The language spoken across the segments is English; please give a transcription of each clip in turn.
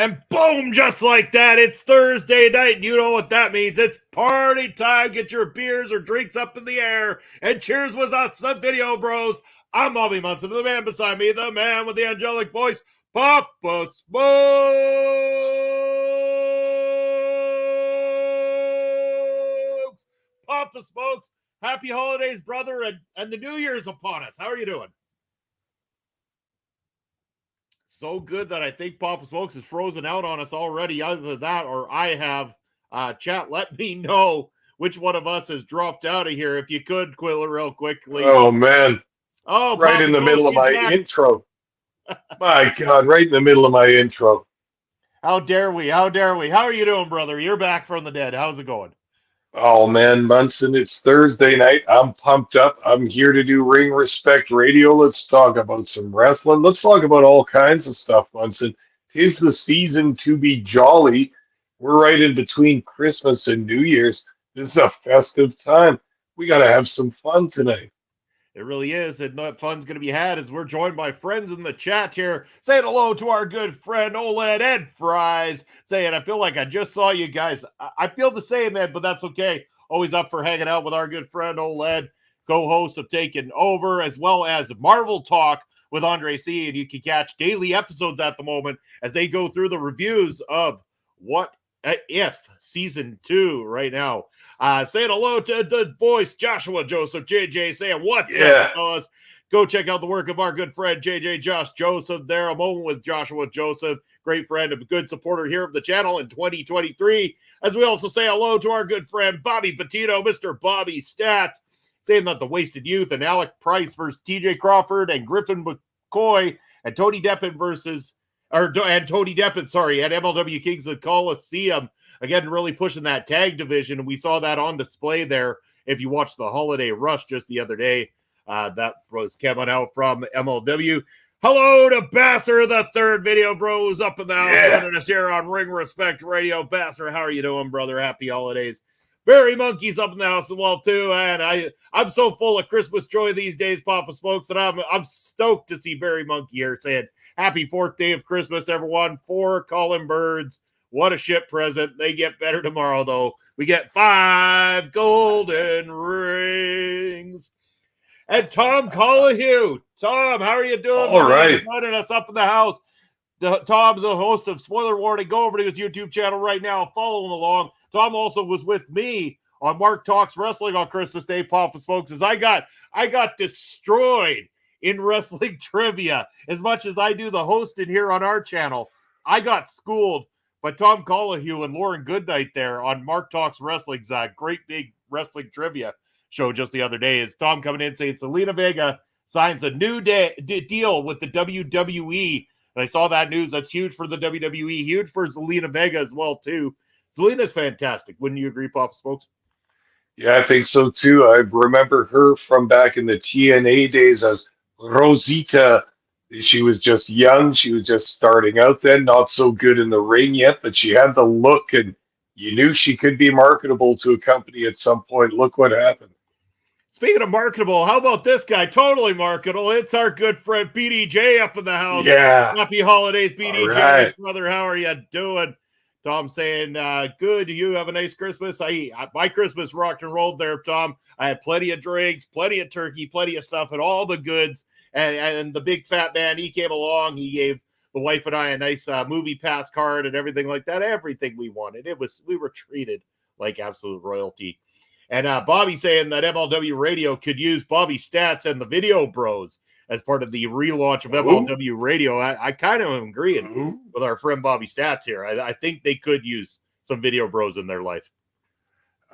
And boom, just like that, it's Thursday night, and you know what that means. It's party time. Get your beers or drinks up in the air, and cheers with us, the Video Bros. I'm Bobby Munson, the man beside me, the man with the angelic voice, Papa Smokes. Papa Smokes, happy holidays, brother, and the New Year's upon us. How are you doing? So good that I think Papa Smokes is frozen out on us already. Either that or I have. Chat, let me know which one of us has dropped out of here. If you could, Quilla, real quickly. Oh, man. Oh, right Papa in the Smokes, middle of my intro. My God, right in the middle of my intro. How dare we? How dare we? How are you doing, brother? You're back from the dead. How's it going? Oh, man, Munson, it's Thursday night. I'm pumped up. I'm here to do Ring Respect Radio. Let's talk about some wrestling. Let's talk about all kinds of stuff, Munson. 'Tis the season to be jolly. We're right in between Christmas and New Year's. This is a festive time. We got to have some fun tonight. It really is, and that fun's going to be had as we're joined by friends in the chat here. Saying hello to our good friend OLED Ed Fries. Saying, I feel like I just saw you guys. I feel the same, Ed, but that's okay. Always up for hanging out with our good friend OLED, co-host of Taking Over, as well as Marvel Talk with Andre C. And you can catch daily episodes at the moment as they go through the reviews of What If Season 2 right now. Saying hello to the voice, Joshua Joseph, JJ, saying what's up, fellas. Go check out the work of our good friend, JJ Josh Joseph there. A moment with Joshua Joseph, great friend, a good supporter here of the channel in 2023. As we also say hello to our good friend, Bobby Petito, Mr. Bobby Stats, saying that the Wasted Youth and Alec Price versus TJ Crawford and Griffin McCoy and Tony Deppen at MLW Kings of Coliseum. Again, really pushing that tag division. And we saw that on display there. If you watched the Holiday Rush just the other day, that was coming out from MLW. Hello to Basser, the third Video Bros up in the house, joining us here on Ring Respect Radio. Basser, how are you doing, brother? Happy holidays. Barry Monkey's up in the house as well, too. And I'm so full of Christmas joy these days, Papa Smokes, that I'm stoked to see Barry Monkey here saying, happy 4th day of Christmas, everyone. For Colin Birds. What a shit present. They get better tomorrow, though. We get 5 golden rings. And Tom Collahue. Tom, how are you doing? All right. Joining us up in the house. Tom's the host of Spoiler Warning. Go over to his YouTube channel right now. Follow him along. Tom also was with me on Mark Talks Wrestling on Christmas Day, Papa Smokes, as I got destroyed in wrestling trivia. As much as I do the hosting here on our channel, I got schooled. But Tom Collahue and Lauren Goodnight there on Mark Talks Wrestling's great big wrestling trivia show just the other day is Tom coming in saying Zelina Vega signs a new deal with the WWE. And I saw that news. That's huge for the WWE, huge for Zelina Vega as well, too. Zelina's fantastic. Wouldn't you agree, Papa Smokes? Yeah, I think so, too. I remember her from back in the TNA days as Rosita. She was just young. She was just starting out then, not so good in the ring yet, but she had the look, and you knew she could be marketable to a company at some point. Look what happened. Speaking of marketable, how about this guy? Totally marketable. It's our good friend BDJ up in the house. Yeah. Happy holidays, BDJ. Right. Brother, how are you doing? Tom saying, good. Do you have a nice Christmas? My Christmas rocked and rolled there, Tom. I had plenty of drinks, plenty of turkey, plenty of stuff, and all the goods. And the big fat man, he came along. He gave the wife and I a nice movie pass card and everything like that. Everything we wanted. We were treated like absolute royalty. And Bobby saying that MLW Radio could use Bobby Stats and the Video Bros as part of the relaunch of MLW Radio. I kind of am agreeing with our friend Bobby Stats here. I think they could use some Video Bros in their life.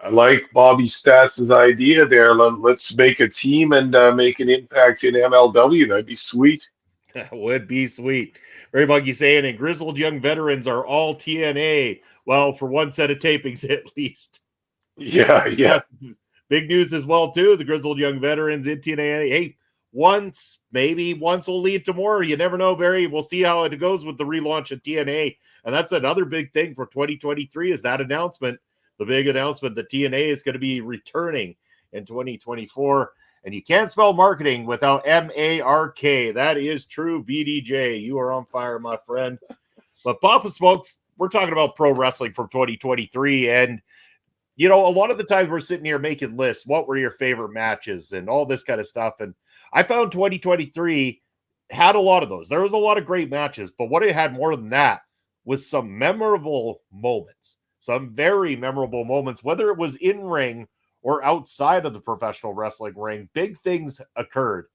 I like Bobby Stats' idea there. Let's make a team and make an impact in MLW. That'd be sweet. That would be sweet. Very Monkey saying, and grizzled young veterans are all TNA. Well, for one set of tapings at least. Yeah. Big news as well, too. The grizzled young veterans in TNA. Hey, maybe once will lead to more. You never know, Barry. We'll see how it goes with the relaunch of TNA. And that's another big thing for 2023 is that announcement. The big announcement that TNA is going to be returning in 2024. And you can't spell marketing without M-A-R-K. That is true, BDJ. You are on fire, my friend. But Papa Smokes, we're talking about pro wrestling from 2023. And, you know, a lot of the times we're sitting here making lists. What were your favorite matches and all this kind of stuff? And I found 2023 had a lot of those. There was a lot of great matches, but what it had more than that was some memorable moments, some very memorable moments, whether it was in ring or outside of the professional wrestling ring. Big things occurred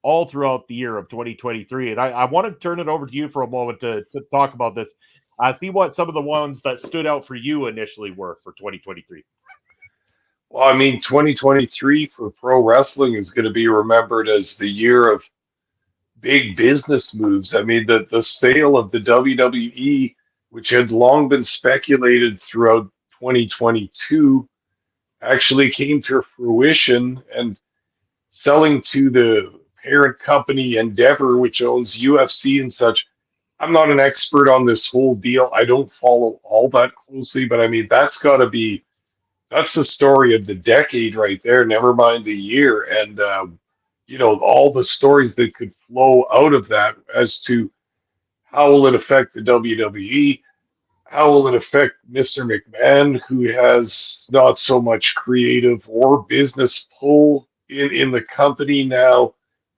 all throughout the year of 2023. And I want to turn it over to you for a moment to talk about this. See what some of the ones that stood out for you initially were for 2023. Well, I mean, 2023 for pro wrestling is going to be remembered as the year of big business moves. I mean, the sale of the WWE, which had long been speculated throughout 2022, actually came to fruition, and selling to the parent company Endeavour, which owns UFC and such. I'm not an expert on this whole deal. I don't follow all that closely, but I mean, that's the story of the decade right there, never mind the year. And, all the stories that could flow out of that as to how will it affect the WWE, how will it affect Mr. McMahon, who has not so much creative or business pull in the company now?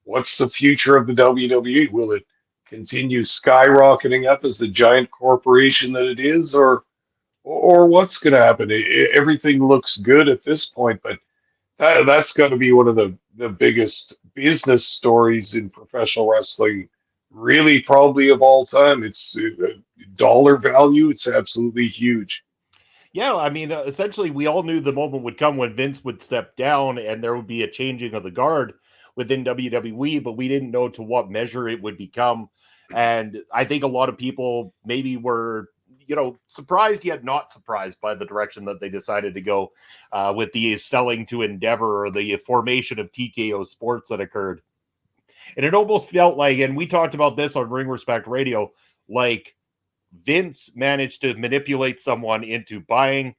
What's the future of the WWE? Will it continue skyrocketing up as the giant corporation that it is, or what's going to happen? Everything looks good at this point, but that's got to be one of the biggest business stories in professional wrestling, really, probably of all time. It's dollar value. It's absolutely huge. Yeah, I mean, essentially, we all knew the moment would come when Vince would step down and there would be a changing of the guard within WWE, but we didn't know to what measure it would become. And I think a lot of people maybe were, surprised yet not surprised by the direction that they decided to go with the selling to Endeavour or the formation of TKO Sports that occurred. And it almost felt like, and we talked about this on Ring Respect Radio, like Vince managed to manipulate someone into buying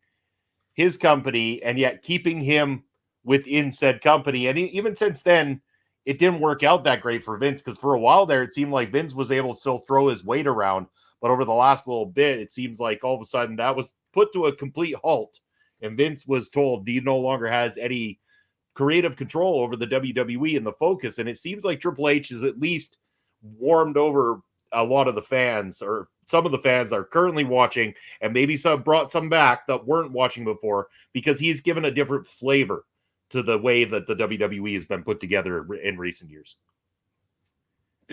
his company and yet keeping him within said company. And even since then, it didn't work out that great for Vince, because for a while there, it seemed like Vince was able to still throw his weight around. But over the last little bit, it seems like all of a sudden that was put to a complete halt. And Vince was told he no longer has any creative control over the WWE and the focus. And it seems like Triple H is at least warmed over a lot of the fans, or some of the fans are currently watching, and maybe some brought some back that weren't watching before, because he's given a different flavor to the way that the WWE has been put together in recent years.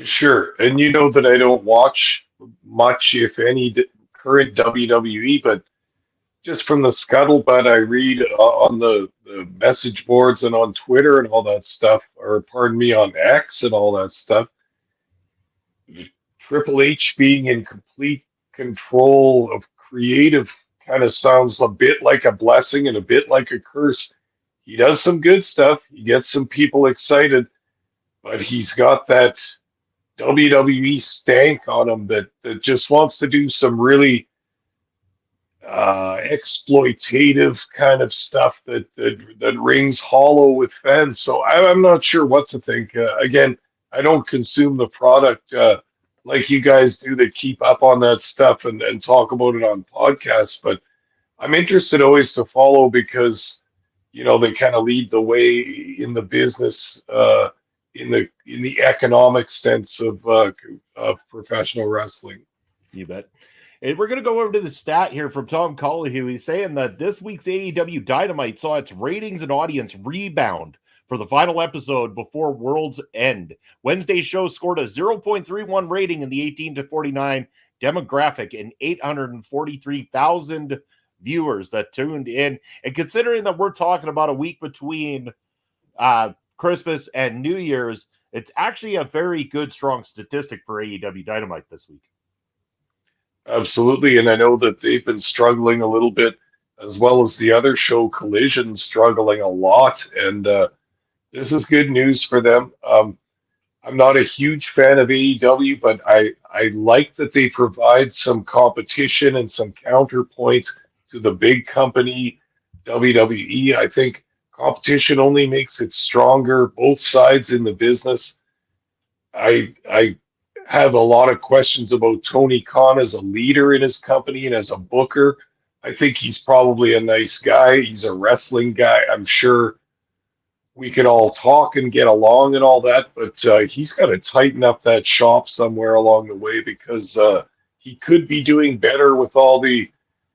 Sure. And you know that I don't watch much, if any, current WWE, but just from the scuttlebutt I read on the message boards and on Twitter and all that stuff, or pardon me, on X and all that stuff, Triple H being in complete control of creative kind of sounds a bit like a blessing and a bit like a curse. He does some good stuff. He gets some people excited, but he's got that WWE stank on him that just wants to do some really exploitative kind of stuff that rings hollow with fans. So I'm not sure what to think. Again, I don't consume the product like you guys do that keep up on that stuff and talk about it on podcasts, but I'm interested always to follow, because they kind of lead the way in the business, in the economic sense of professional wrestling. You bet. And we're going to go over to the stat here from Tom Collahue. He's saying that this week's AEW Dynamite saw its ratings and audience rebound for the final episode before World's End. Wednesday's show scored a 0.31 rating in the 18 to 49 demographic and 843,000 viewers that tuned in. And considering that we're talking about a week between Christmas and New Year's, it's actually a very good, strong statistic for AEW Dynamite this week. Absolutely, and I know that they've been struggling a little bit, as well as the other show, Collision, struggling a lot, and this is good news for them. I'm not a huge fan of AEW, but I like that they provide some competition and some counterpoint to the big company, WWE. I think competition only makes it stronger, both sides in the business. I have a lot of questions about Tony Khan as a leader in his company and as a booker. I think he's probably a nice guy. He's a wrestling guy. I'm sure we can all talk and get along and all that, but he's got to tighten up that shop somewhere along the way because he could be doing better with all the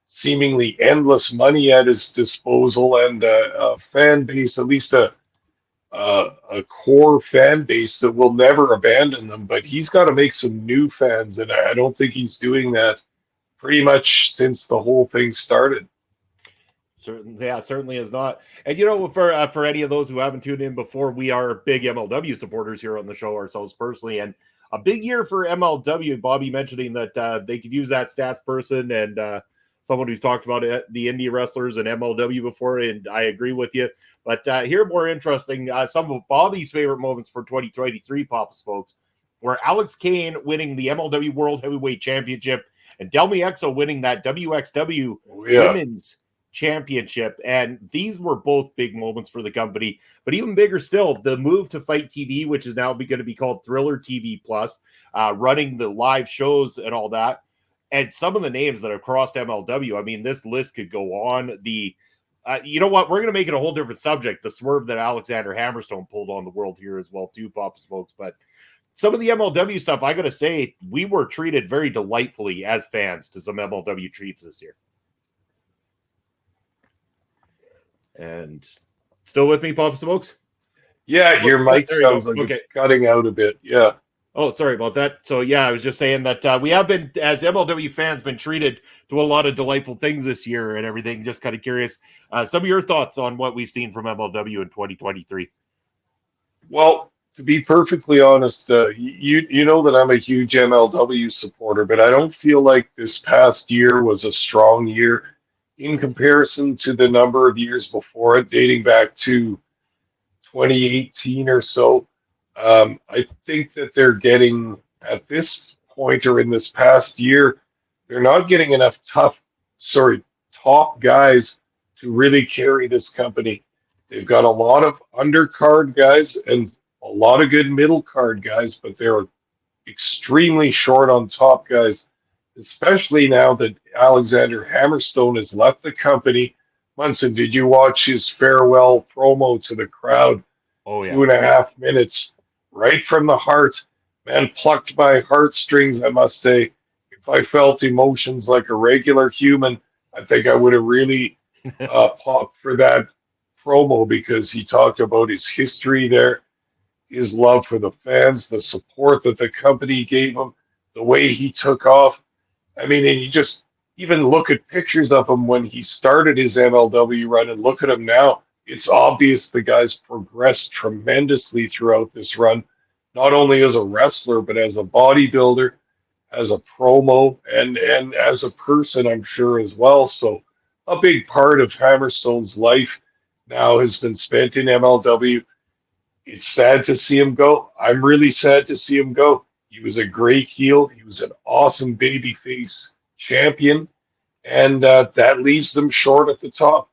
seemingly endless money at his disposal and a fan base, at least a core fan base that will never abandon them. But he's got to make some new fans, and I don't think he's doing that pretty much since the whole thing started. Certainly is not. And for any of those who haven't tuned in before, we are big MLW supporters here on the show ourselves personally, and a big year for MLW. Bobby mentioning that they could use that stats person and someone who's talked about the indie wrestlers and MLW before, and I agree with you. But here, more interesting, some of Bobby's favorite moments for 2023, Papa Smokes, were Alex Kane winning the MLW World Heavyweight Championship and Delmi Exo winning that WXW Women's Championship. And these were both big moments for the company. But even bigger still, the move to Fight TV, which is now going to be called Thriller TV Plus, running the live shows and all that. And some of the names that have crossed MLW, I mean, this list could go on. You know what? We're going to make it a whole different subject. The swerve that Alexander Hammerstone pulled on the world here as well, too, Papa Smokes. But some of the MLW stuff, I got to say, we were treated very delightfully as fans to some MLW treats this year. And still with me, Papa Smokes? Yeah, your mic sounds like it's cutting out a bit. Yeah. Oh, sorry about that. So, yeah, I was just saying that we have been, as MLW fans, been treated to a lot of delightful things this year and everything. Just kind of curious, some of your thoughts on what we've seen from MLW in 2023. Well, to be perfectly honest, you know that I'm a huge MLW supporter, but I don't feel like this past year was a strong year in comparison to the number of years before it, dating back to 2018 or so. I think that they're getting, at this point or in this past year, they're not getting enough top guys to really carry this company. They've got a lot of undercard guys and a lot of good middle card guys, but they're extremely short on top guys, especially now that Alexander Hammerstone has left the company. Munson, did you watch his farewell promo to the crowd? Oh, yeah. 2.5 minutes. Right from the heart. Man, plucked my heartstrings, I must say. If I felt emotions like a regular human, I think I would have really popped for that promo because he talked about his history there, his love for the fans, the support that the company gave him, the way he took off. I mean, and you just even look at pictures of him when he started his MLW run and look at him now. It's obvious the guy's progressed tremendously throughout this run, not only as a wrestler, but as a bodybuilder, as a promo, and as a person, I'm sure, as well. So a big part of Hammerstone's life now has been spent in MLW. It's sad to see him go. I'm really sad to see him go. He was a great heel. He was an awesome babyface champion, and that leaves them short at the top.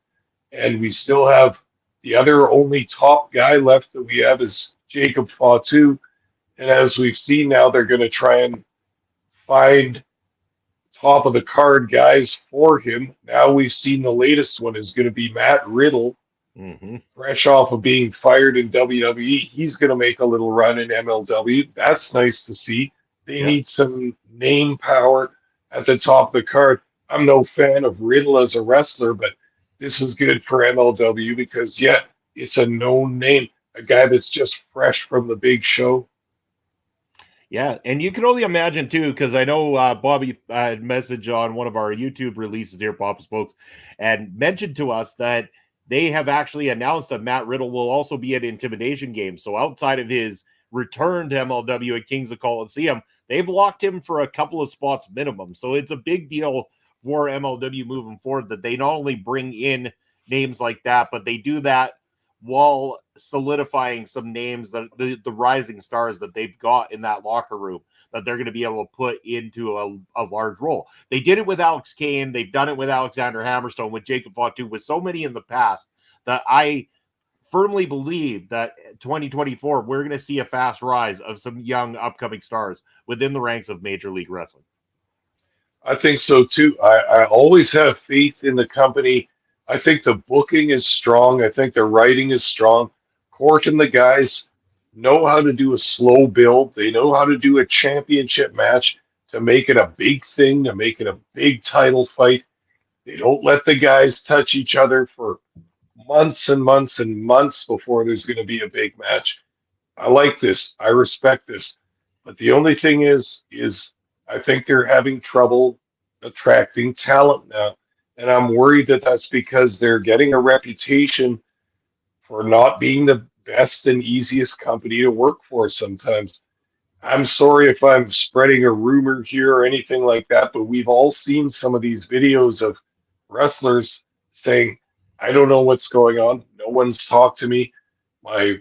And we still have the other only top guy left that we have is Jacob Fatu. And as we've seen now, they're going to try and find top of the card guys for him. Now we've seen the latest one is going to be Matt Riddle, fresh off of being fired in WWE. He's going to make a little run in MLW. That's nice to see. They need some name power at the top of the card. I'm no fan of Riddle as a wrestler, but this is good for MLW because, it's a known name, a guy that's just fresh from the big show. Yeah, and you can only imagine, too, because I know Bobby had message on one of our YouTube releases here, Papa Smokes, and mentioned to us that they have actually announced that Matt Riddle will also be at Intimidation Games. So outside of his return to MLW at Kings of Coliseum, they've locked him for a couple of spots minimum. So it's a big deal for MLW moving forward that they not only bring in names like that, but they do that while solidifying some names that the rising stars that they've got in that locker room that they're going to be able to put into a large role. They did it with Alex Kane. They've done it with Alexander Hammerstone, with Jacob Fatu, with so many in the past that I firmly believe that 2024, we're going to see a fast rise of some young upcoming stars within the ranks of Major League Wrestling. I think so too. I always have faith in the company. I think the booking is strong. I think the writing is strong. Court and the guys know how to do a slow build. They know how to do a championship match to make it a big thing, to make it a big title fight. They don't let the guys touch each other for months and months and months before there's going to be a big match. I like this. I respect this. But the only thing is I think they're having trouble attracting talent now. And I'm worried that that's because they're getting a reputation for not being the best and easiest company to work for sometimes. I'm sorry if I'm spreading a rumor here or anything like that, but we've all seen some of these videos of wrestlers saying, I don't know what's going on. No one's talked to me. My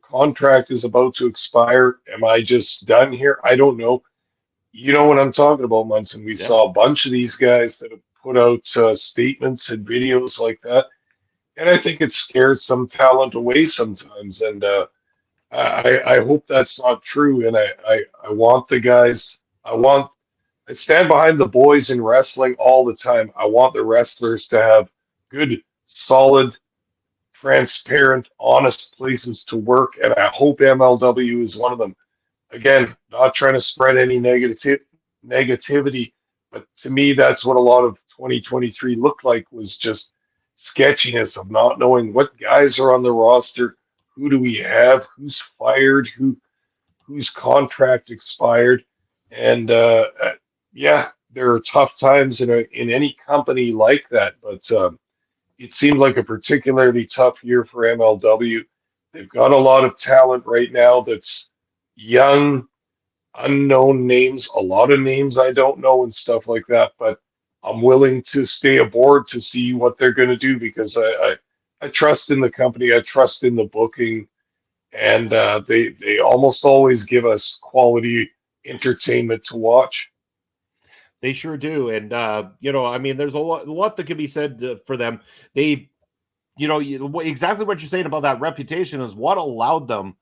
contract is about to expire. Am I just done here? I don't know. You know what I'm talking about, Munson. We saw a bunch of these guys that have put out statements and videos like that. And I think it scares some talent away sometimes. And I hope that's not true. And I want the guys, I stand behind the boys in wrestling all the time. I want the wrestlers to have good, solid, transparent, honest places to work. And I hope MLW is one of them. Again, not trying to spread any negativity, but to me, that's what a lot of 2023 looked like, was just sketchiness of not knowing what guys are on the roster, who do we have, who's fired, whose contract expired, and yeah, there are tough times in any company like that, but it seemed like a particularly tough year for MLW. They've got a lot of talent right now that's young, unknown names, a lot of names I don't know and stuff like that, but I'm willing to stay aboard to see what they're going to do, because I trust in the company, I trust in the booking, and they almost always give us quality entertainment to watch. They sure do. And, I mean, there's a lot that can be said for them. They, exactly what you're saying about that reputation is what allowed them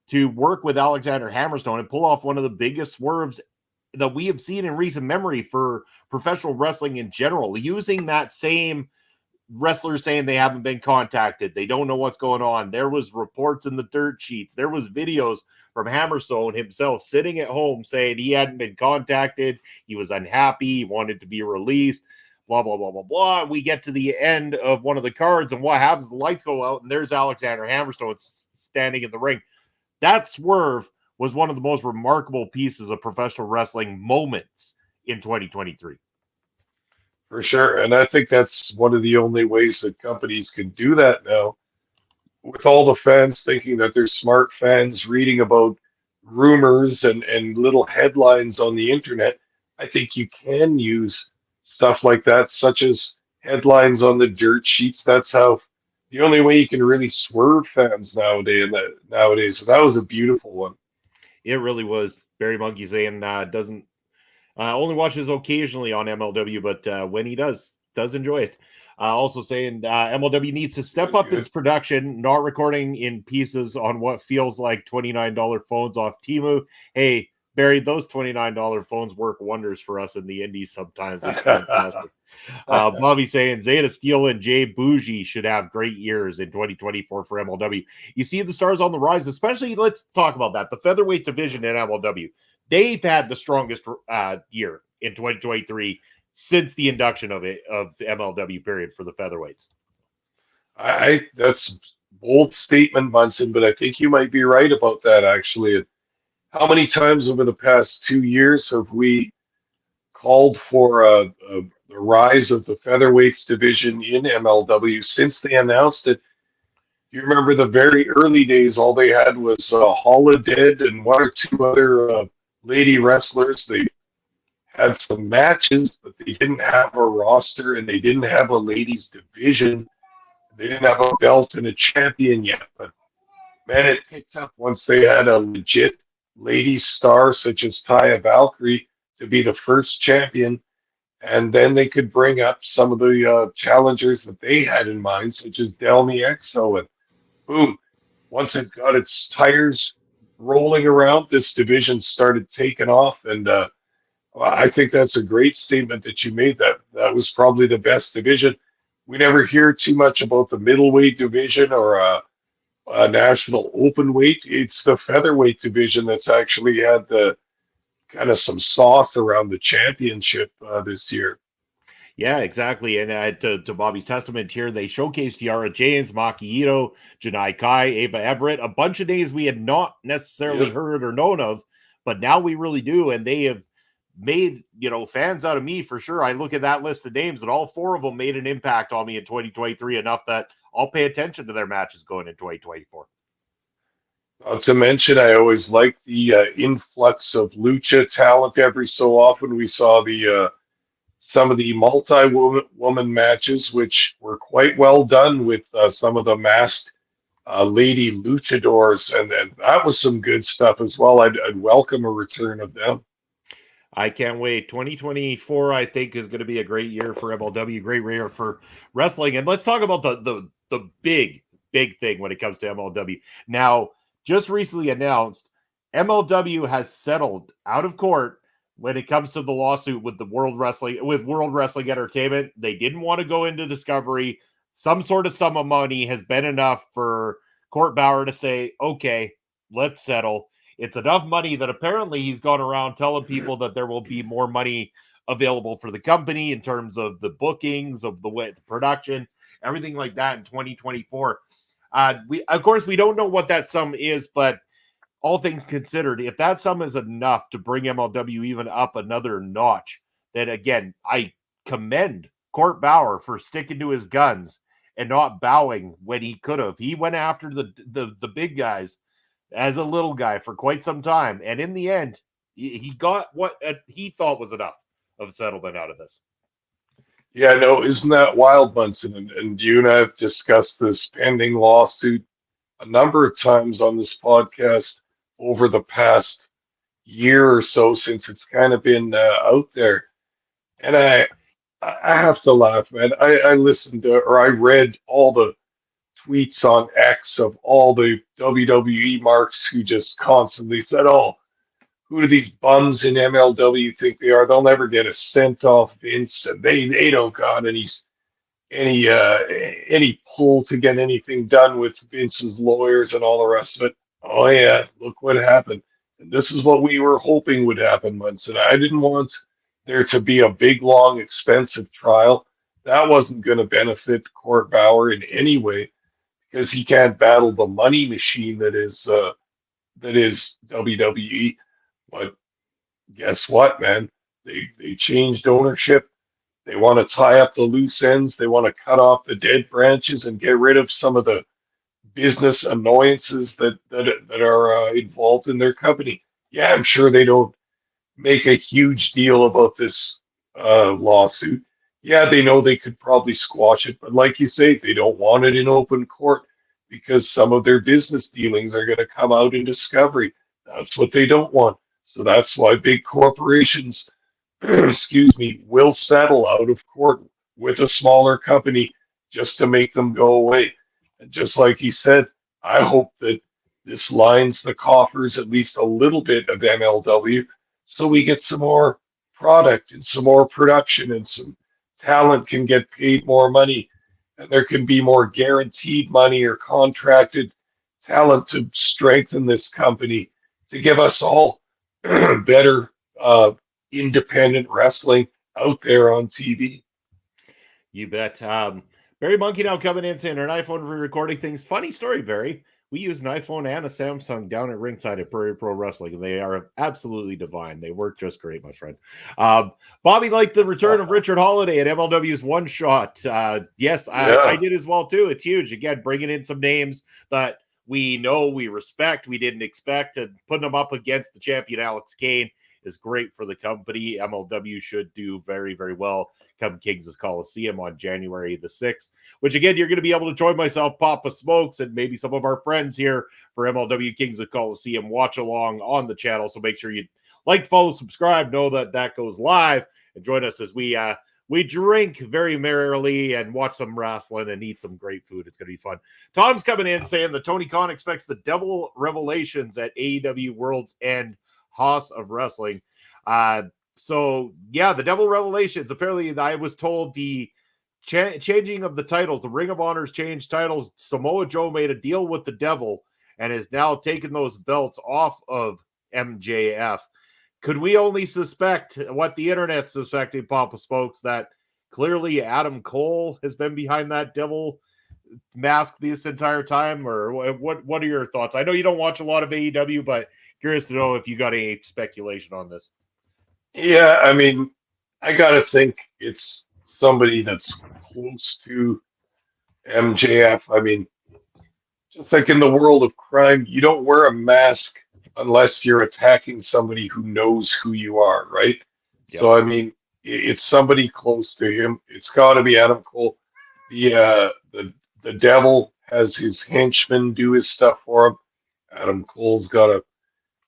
to work with Alexander Hammerstone and pull off one of the biggest swerves that we have seen in recent memory for professional wrestling in general, using that same wrestlers saying they haven't been contacted, they don't know what's going on. There was reports in the dirt sheets, there was videos from Hammerstone himself sitting at home saying he hadn't been contacted, he was unhappy, he wanted to be released, blah blah blah blah blah. We get to the end of one of the cards, and what happens, the lights go out and there's Alexander Hammerstone standing in the ring. That swerve was one of the most remarkable pieces of professional wrestling moments in 2023. For sure. And I think that's one of the only ways that companies can do that now. With all the fans thinking that they're smart fans reading about rumors and little headlines on the internet, I think you can use stuff like that, such as headlines on the dirt sheets. That's how the only way you can really swerve fans nowadays. So that was a beautiful one. It really was. Barry Monkey saying doesn't only watches occasionally on MLW, but when he does enjoy it. Also saying MLW needs to step up its production, not recording in pieces on what feels like $29 phones off Temu. Hey, Barry, those $29 phones work wonders for us in the indies sometimes. It's fantastic. Bobby saying Zeta Steel and Jay Bougie should have great years in 2024 for MLW. You see the stars on the rise, especially, let's talk about that, the featherweight division in MLW. They've had the strongest year in 2023 since the induction of MLW period for the featherweights. That's a bold statement, Munson, but I think you might be right about that, actually. How many times over the past 2 years have we called for the rise of the featherweights division in MLW since they announced it? You remember the very early days, all they had was Holodead and one or two other lady wrestlers. They had some matches, but they didn't have a roster and they didn't have a ladies division. They didn't have a belt and a champion yet. But man, it picked up once they had a legit ladies star such as Taya Valkyrie to be the first champion. And then they could bring up some of the challengers that they had in mind, such as Delmi Exo. And boom. Once it got its tires rolling around, this division started taking off. And I think that's a great statement that you made. That was probably the best division. We never hear too much about the middleweight division or a national open weight. It's the featherweight division that's actually had the kind of some sauce around the championship this year. Yeah, exactly. And to Bobby's testament here, they showcased Yara James, Maki Ito, Janai Kai, Ava Everett, a bunch of names we had not necessarily Yep. heard or known of, but now we really do. And they have made, fans out of me for sure. I look at that list of names and all four of them made an impact on me in 2023 enough that I'll pay attention to their matches going in 2024. Not to mention, I always liked the influx of lucha talent every so often. We saw the some of the multi-woman matches, which were quite well done with some of the masked lady luchadors, and that was some good stuff as well. I'd welcome a return of them. I can't wait. 2024, I think, is going to be a great year for MLW, great year for wrestling. And let's talk about the big thing when it comes to MLW. Now, just recently announced, MLW has settled out of court when it comes to the lawsuit with World Wrestling Entertainment. They didn't want to go into discovery. Some sort of sum of money has been enough for Court Bauer to say, okay, let's settle. It's enough money that apparently he's gone around telling people that there will be more money available for the company in terms of the bookings, of the production, everything like that in 2024. We don't know what that sum is, but all things considered, if that sum is enough to bring MLW even up another notch, then again, I commend Court Bauer for sticking to his guns and not bowing when he could have. He went after the big guys as a little guy for quite some time. And in the end, he got what he thought was enough of settlement out of this. Yeah, no, isn't that wild, Munson? And you and I have discussed this pending lawsuit a number of times on this podcast over the past year or so since it's kind of been out there. And I have to laugh, man. I listened to or I read all the tweets on X of all the WWE marks who just constantly said, "Oh, who do these bums in MLW think they are? They'll never get a cent off Vince, and they don't got any pull to get anything done with Vince's lawyers and all the rest of it." Oh yeah, look what happened. And this is what we were hoping would happen, Munson. I didn't want there to be a big, long, expensive trial. That wasn't going to benefit Court Bauer in any way because he can't battle the money machine that is WWE. But guess what, man? They changed ownership. They want to tie up the loose ends. They want to cut off the dead branches and get rid of some of the business annoyances that are involved in their company. Yeah, I'm sure they don't make a huge deal about this lawsuit. Yeah, they know they could probably squash it, but like you say, they don't want it in open court because some of their business dealings are going to come out in discovery. That's what they don't want. So that's why big corporations, excuse me, will settle out of court with a smaller company just to make them go away. And just like he said, I hope that this lines the coffers at least a little bit of MLW so we get some more product and some more production and some talent can get paid more money and there can be more guaranteed money or contracted talent to strengthen this company to give us all better independent wrestling out there on TV. You bet. Barry Monkey now coming in saying an iPhone for recording things. Funny story, Barry. We use an iPhone and a Samsung down at ringside at Prairie Pro Wrestling. They are absolutely divine. They work just great, my friend. Bobby liked the return of Richard Holiday at MLW's One Shot. Yes, I did as well, too. It's huge. Again, bringing in some names that we know, we respect, we didn't expect, and putting them up against the champion Alex Kane is great for the company. MLW should do very, very well come Kings' Coliseum on January the 6th, which again, you're going to be able to join myself, Papa Smokes, and maybe some of our friends here for MLW Kings of Coliseum watch along on the channel. So make sure you like, follow, subscribe, know that that goes live, and join us as we we drink very merrily and watch some wrestling and eat some great food. It's going to be fun. Tom's coming in saying that Tony Khan expects the Devil Revelations at AEW World's End House of Wrestling. So yeah, the Devil Revelations. Apparently, I was told the changing of the titles, the Ring of Honor's changed titles. Samoa Joe made a deal with the Devil and is now taking those belts off of MJF. Could we only suspect what the internet's suspecting, Papa Smokes, that clearly Adam Cole has been behind that Devil mask this entire time? Or what are your thoughts? I know you don't watch a lot of AEW, but curious to know if you got any speculation on this. Yeah, I mean, I gotta think it's somebody that's close to MJF. I mean, just like in the world of crime, you don't wear a mask unless you're attacking somebody who knows who you are, right? Yep. So, I mean, it's somebody close to him. It's got to be Adam Cole. The Devil has his henchmen do his stuff for him. Adam Cole's got a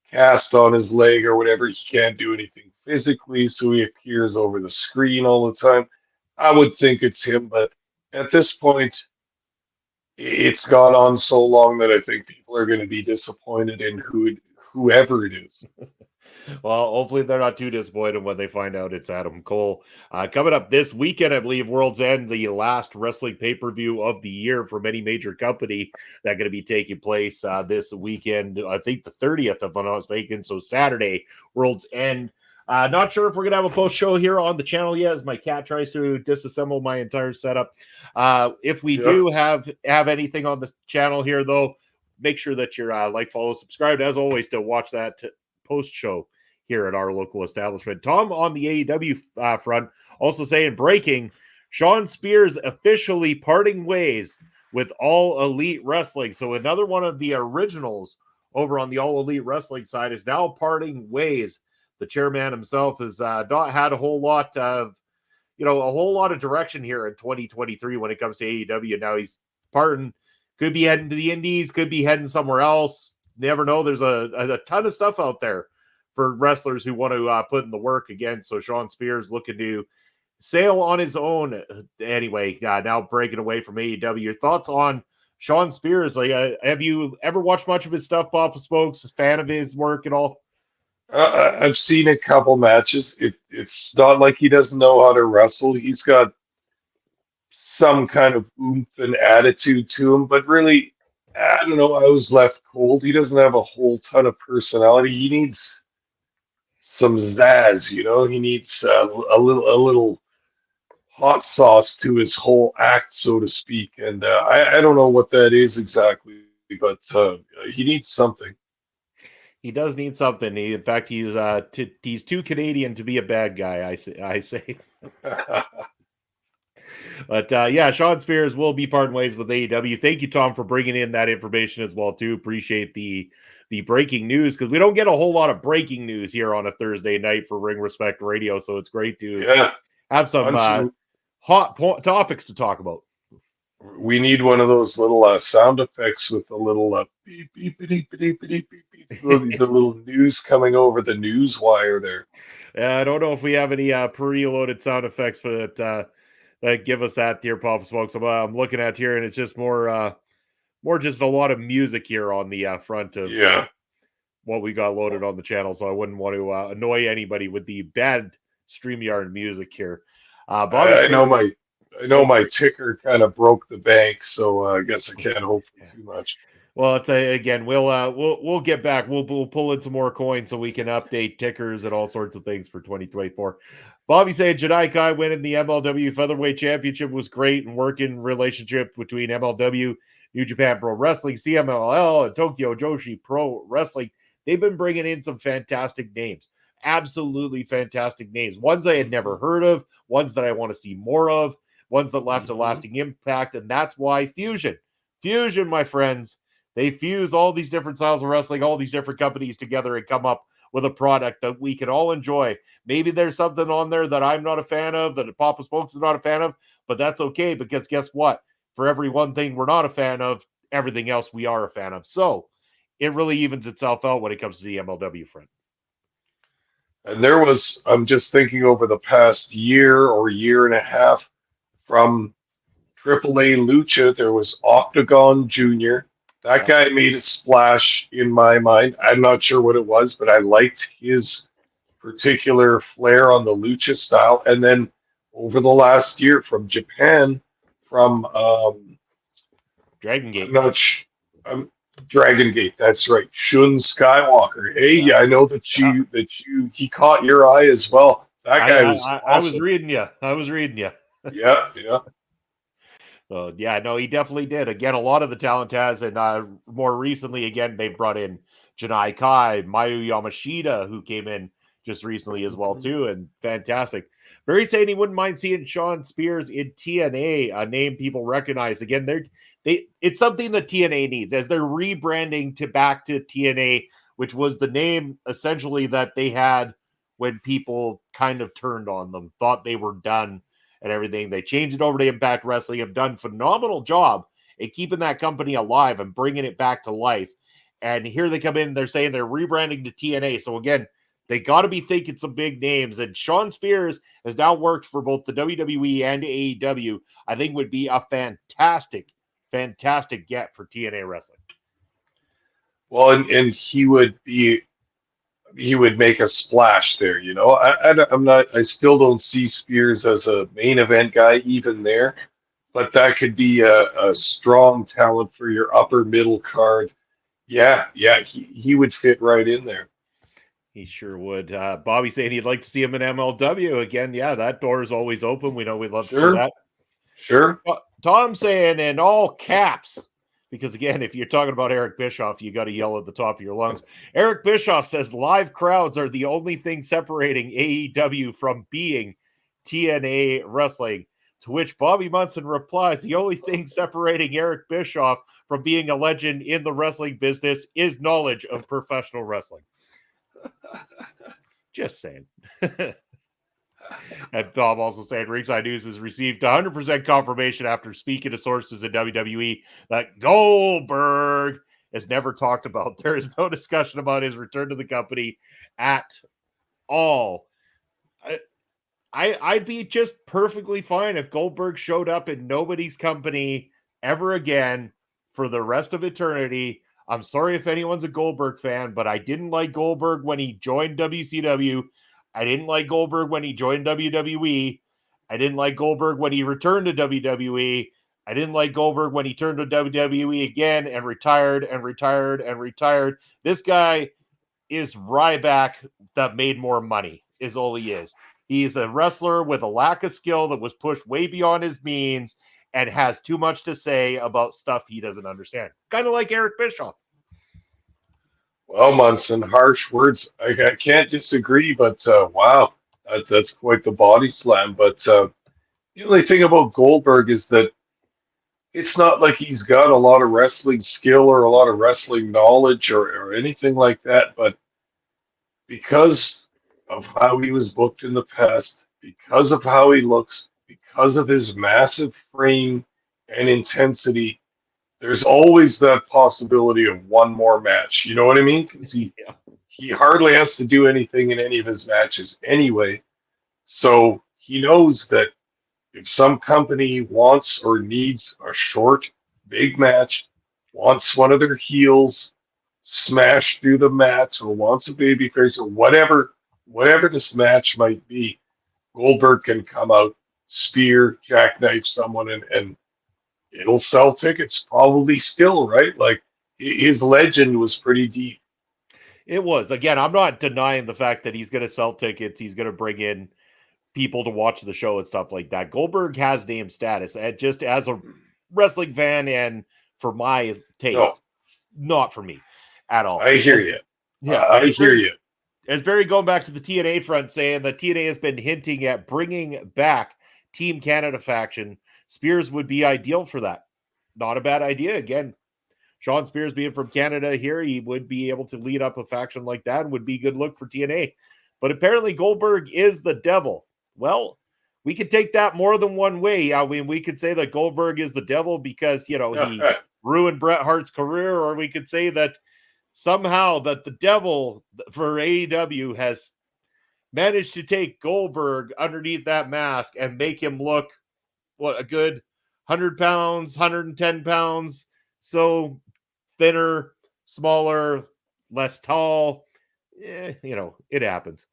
cast on his leg or whatever. He can't do anything physically, so he appears over the screen all the time. I would think it's him, but at this point, it's gone on so long that I think people are going to be disappointed in whoever it is. Well, hopefully they're not too disappointed when they find out it's Adam Cole. Coming up this weekend, I believe, World's End, the last wrestling pay-per-view of the year from any major company, that's going to be taking place this weekend. I think the 30th, if I'm not mistaken. So Saturday, World's End. Not sure if we're going to have a post show here on the channel yet, as my cat tries to disassemble my entire setup. If we do have anything on the channel here, though, make sure that you're like, follow, subscribed, as always, to watch that post show here at our local establishment. Tom, on the AEW front, also saying, breaking, Shawn Spears officially parting ways with All Elite Wrestling. So another one of the originals over on the All Elite Wrestling side is now parting ways. The chairman himself has not had a whole lot of direction here in 2023 when it comes to AEW. Now he's parting, could be heading to the Indies, could be heading somewhere else. Never know. There's a ton of stuff out there for wrestlers who want to put in the work again. So Shawn Spears looking to sail on his own anyway, now breaking away from AEW. Your thoughts on Shawn Spears? Like, have you ever watched much of his stuff, Papa Smokes? Fan of his work at all? I've seen a couple matches. It's not like he doesn't know how to wrestle. He's got some kind of oomph and attitude to him, but really, I don't know. I was left cold. He doesn't have a whole ton of personality. He needs some zazz, He needs a little hot sauce to his whole act, so to speak. And I don't know what that is exactly, but he needs something. He does need something. In fact, he's too Canadian to be a bad guy. I say. But yeah, Shawn Spears will be parting ways with AEW. Thank you, Tom, for bringing in that information as well too. Appreciate the breaking news, because we don't get a whole lot of breaking news here on a Thursday night for Ring Respect Radio. So it's great to have some hot topics to talk about. We need one of those little sound effects with a little beep, beep, beep, beep, beep, beep, beep, the little news coming over the news wire there. I don't know if we have any preloaded sound effects for that give us that, dear Papa Smokes. I'm looking at here, and it's just more just a lot of music here on the front of what we got loaded on the channel. So I wouldn't want to annoy anybody with the bad StreamYard music here. I know my ticker kind of broke the bank, so I guess I can't hope for too much. Well, again, we'll get back. We'll pull in some more coins so we can update tickers and all sorts of things for 2024. Bobby saying Jedi Kai winning the MLW Featherweight Championship was great, and working relationship between MLW, New Japan Pro Wrestling, CMLL, and Tokyo Joshi Pro Wrestling. They've been bringing in some fantastic names. Absolutely fantastic names. Ones I had never heard of, ones that I want to see more of, ones that left a lasting impact, and that's why Fusion, my friends, they fuse all these different styles of wrestling, all these different companies together, and come up with a product that we can all enjoy. Maybe there's something on there that I'm not a fan of, that Papa Smokes is not a fan of, but that's okay, because guess what? For every one thing we're not a fan of, everything else we are a fan of. So it really evens itself out when it comes to the MLW front. And I'm just thinking over the past year or year and a half from AAA Lucha, there was Octagon Jr. That guy made a splash in my mind. I'm not sure what it was, but I liked his particular flair on the lucha style. And then over the last year from Japan, from Dragon I'm Gate. not sh- I'm Dragon Gate. That's right, Shun Skywalker. Hey, I know he caught your eye as well. That guy was I was awesome. reading you. I was reading you. Yeah, yeah. So yeah, no, he definitely did. Again, a lot of the talent has, and more recently, again, they brought in Janai Kai, Mayu Yamashita, who came in just recently as well too, and fantastic. Barry saying he wouldn't mind seeing Shawn Spears in TNA, a name people recognize. Again, it's something that TNA needs as they're rebranding back to TNA, which was the name essentially that they had when people kind of turned on them, thought they were done and everything. They changed it over to Impact Wrestling, have done a phenomenal job at keeping that company alive and bringing it back to life. And here they come in, they're saying they're rebranding to TNA. So again, they got to be thinking some big names. And Shawn Spears has now worked for both the WWE and AEW. I think would be a fantastic get for TNA Wrestling. Well, and he would make a splash there. I still don't see Spears as a main event guy even there, but that could be a strong talent for your upper middle card. Yeah, he would fit right in there. He sure would. Bobby saying he'd like to see him in MLW again. Yeah, that door is always open. We know we'd love to see that. Sure. Tom saying in all caps, because again, if you're talking about Eric Bischoff, you got to yell at the top of your lungs. Eric Bischoff says live crowds are the only thing separating AEW from being TNA Wrestling. To which Bobby Munson replies, the only thing separating Eric Bischoff from being a legend in the wrestling business is knowledge of professional wrestling. Just saying. And Bob also saying Ringside News has received 100% confirmation after speaking to sources in WWE that Goldberg is never talked about. There is no discussion about his return to the company at all. I'd be just perfectly fine if Goldberg showed up in nobody's company ever again for the rest of eternity. I'm sorry if anyone's a Goldberg fan, but I didn't like Goldberg when he joined WCW. I didn't like Goldberg when he joined WWE. I didn't like Goldberg when he returned to WWE. I didn't like Goldberg when he turned to WWE again and retired and retired and retired. This guy is Ryback that made more money, is all he is. He's a wrestler with a lack of skill that was pushed way beyond his means and has too much to say about stuff he doesn't understand. Kind of like Eric Bischoff. Well, Munson, harsh words. I can't disagree, but wow, that's quite the body slam. But the only thing about Goldberg is that it's not like he's got a lot of wrestling skill or a lot of wrestling knowledge or anything like that. But because of how he was booked in the past, because of how he looks, because of his massive frame and intensity, there's always that possibility of one more match. You know what I mean? Because he hardly has to do anything in any of his matches anyway. So he knows that if some company wants or needs a short, big match, wants one of their heels smashed through the mat, or wants a babyface, or whatever this match might be, Goldberg can come out, spear, jackknife someone, and it'll sell tickets probably still, right? Like his legend was pretty deep. It was. Again, I'm not denying the fact that he's going to sell tickets. He's going to bring in people to watch the show and stuff like that. Goldberg has name status, and just as a wrestling fan, and for my taste, not for me at all. I hear you. Yeah, I hear you. As Barry going back to the TNA front, saying that TNA has been hinting at bringing back Team Canada faction. Spears would be ideal for that. Not a bad idea. Again, Shawn Spears being from Canada here, he would be able to lead up a faction like that and would be a good look for TNA. But apparently Goldberg is the devil. Well, we could take that more than one way. I mean, we could say that Goldberg is the devil because, he ruined Bret Hart's career, or we could say that somehow that the devil for AEW has managed to take Goldberg underneath that mask and make him look, a good 100 pounds, 110 pounds. So thinner, smaller, less tall. It happens.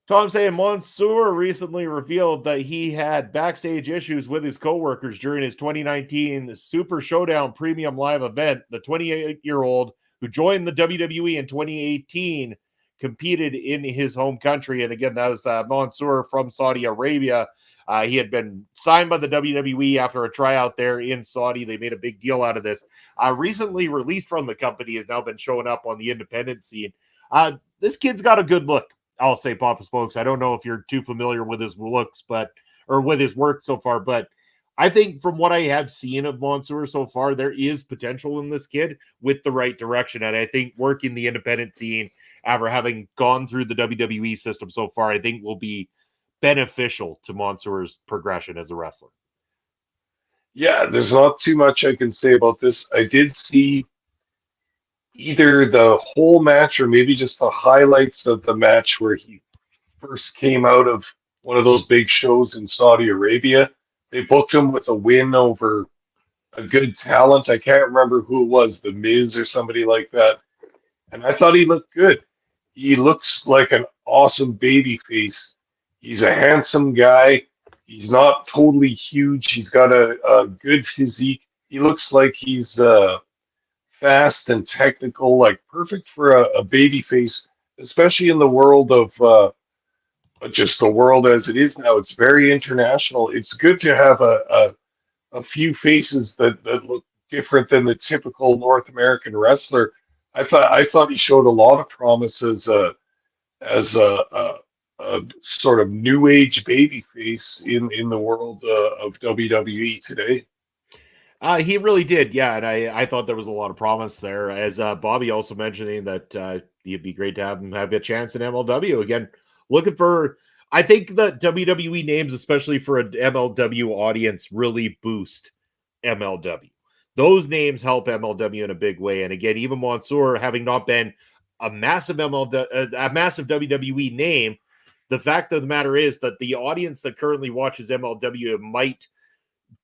Tom saying Monsoor recently revealed that he had backstage issues with his coworkers during his 2019 Super Showdown Premium Live event. The 28-year-old who joined the WWE in 2018 competed in his home country. And again, that was Monsoor from Saudi Arabia. He had been signed by the WWE after a tryout there in Saudi. They made a big deal out of this. Recently released from the company, has now been showing up on the independent scene. This kid's got a good look. I'll say Papa Smokes. I don't know if you're too familiar with his looks, or with his work so far, but I think from what I have seen of Monsoor so far, there is potential in this kid with the right direction. And I think working the independent scene after having gone through the WWE system so far, I think will be beneficial to Monsoor's progression as a wrestler. Yeah, there's not too much I can say about this. I did see either the whole match or maybe just the highlights of the match where he first came out of one of those big shows in Saudi Arabia. They booked him with a win over a good talent. I can't remember who it was, The Miz or somebody like that. And I thought he looked good. He looks like an awesome baby face. He's a handsome guy. He's not totally huge. He's got a good physique. He looks like he's fast and technical, like perfect for a baby face, especially in the world of just the world as it is now. It's very international. It's good to have a few faces that look different than the typical North American wrestler. I thought he showed a lot of promise as a sort of new age baby face in the world of WWE today. He really did, yeah, and I thought there was a lot of promise there. As Bobby also mentioning that it'd be great to have him have a chance in MLW again. Looking for, I think the WWE names, especially for an MLW audience, really boost MLW. Those names help MLW in a big way. And again, even Mansoor having not been a massive a massive WWE name, the fact of the matter is that the audience that currently watches MLW might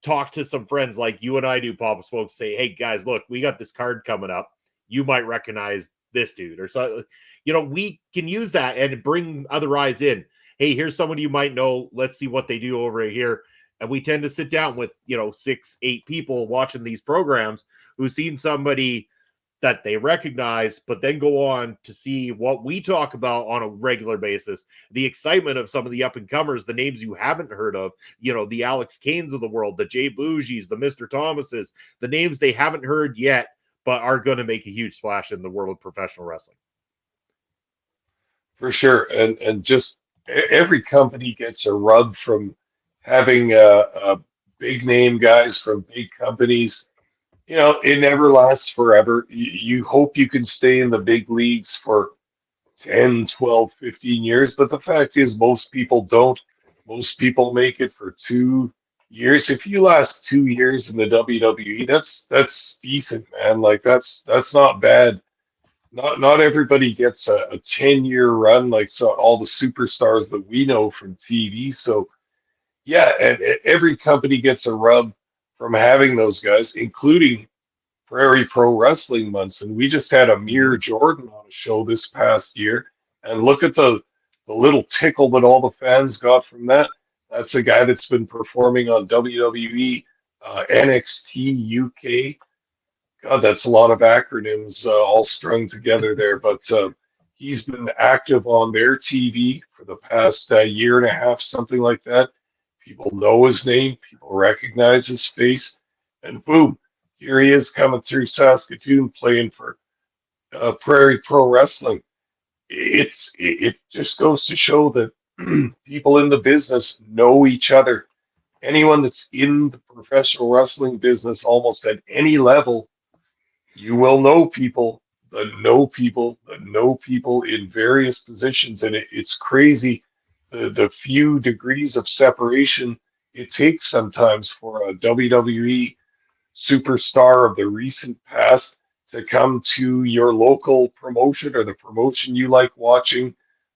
talk to some friends like you and I do, Papa Smokes, say, hey guys, look, we got this card coming up. You might recognize this dude or so. We can use that and bring other eyes in. Hey, here's someone you might know. Let's see what they do over here. And we tend to sit down with, 6, 8 people watching these programs who've seen somebody that they recognize, but then go on to see what we talk about on a regular basis. The excitement of some of the up-and-comers, the names you haven't heard of, the Alex Canes of the world, the Jay Bougies, the Mr. Thomases, the names they haven't heard yet, but are going to make a huge splash in the world of professional wrestling. For sure. And just every company gets a rub from having big name guys from big companies. It never lasts forever. You hope you can stay in the big leagues for 10, 12, 15 years, but the fact is most people don't. Most people make it for 2 years. If you last 2 years in the WWE, that's decent, man. Like that's not bad. Not everybody gets a 10-year run like all the superstars that we know from TV. So yeah, and every company gets a rub from having those guys, including Prairie Pro Wrestling Munson. We just had Amir Jordan on a show this past year, and look at the little tickle that all the fans got from that. That's a guy that's been performing on WWE, NXT UK. God, that's a lot of acronyms all strung together there, but he's been active on their TV for the past year and a half, something like that. People know his name, people recognize his face, and boom, here he is coming through Saskatoon playing for Prairie Pro Wrestling. It just goes to show that people in the business know each other. Anyone that's in the professional wrestling business almost at any level, you will know people that know people that know people in various positions, and it's crazy the few degrees of separation it takes sometimes for a WWE superstar of the recent past to come to your local promotion or the promotion you like watching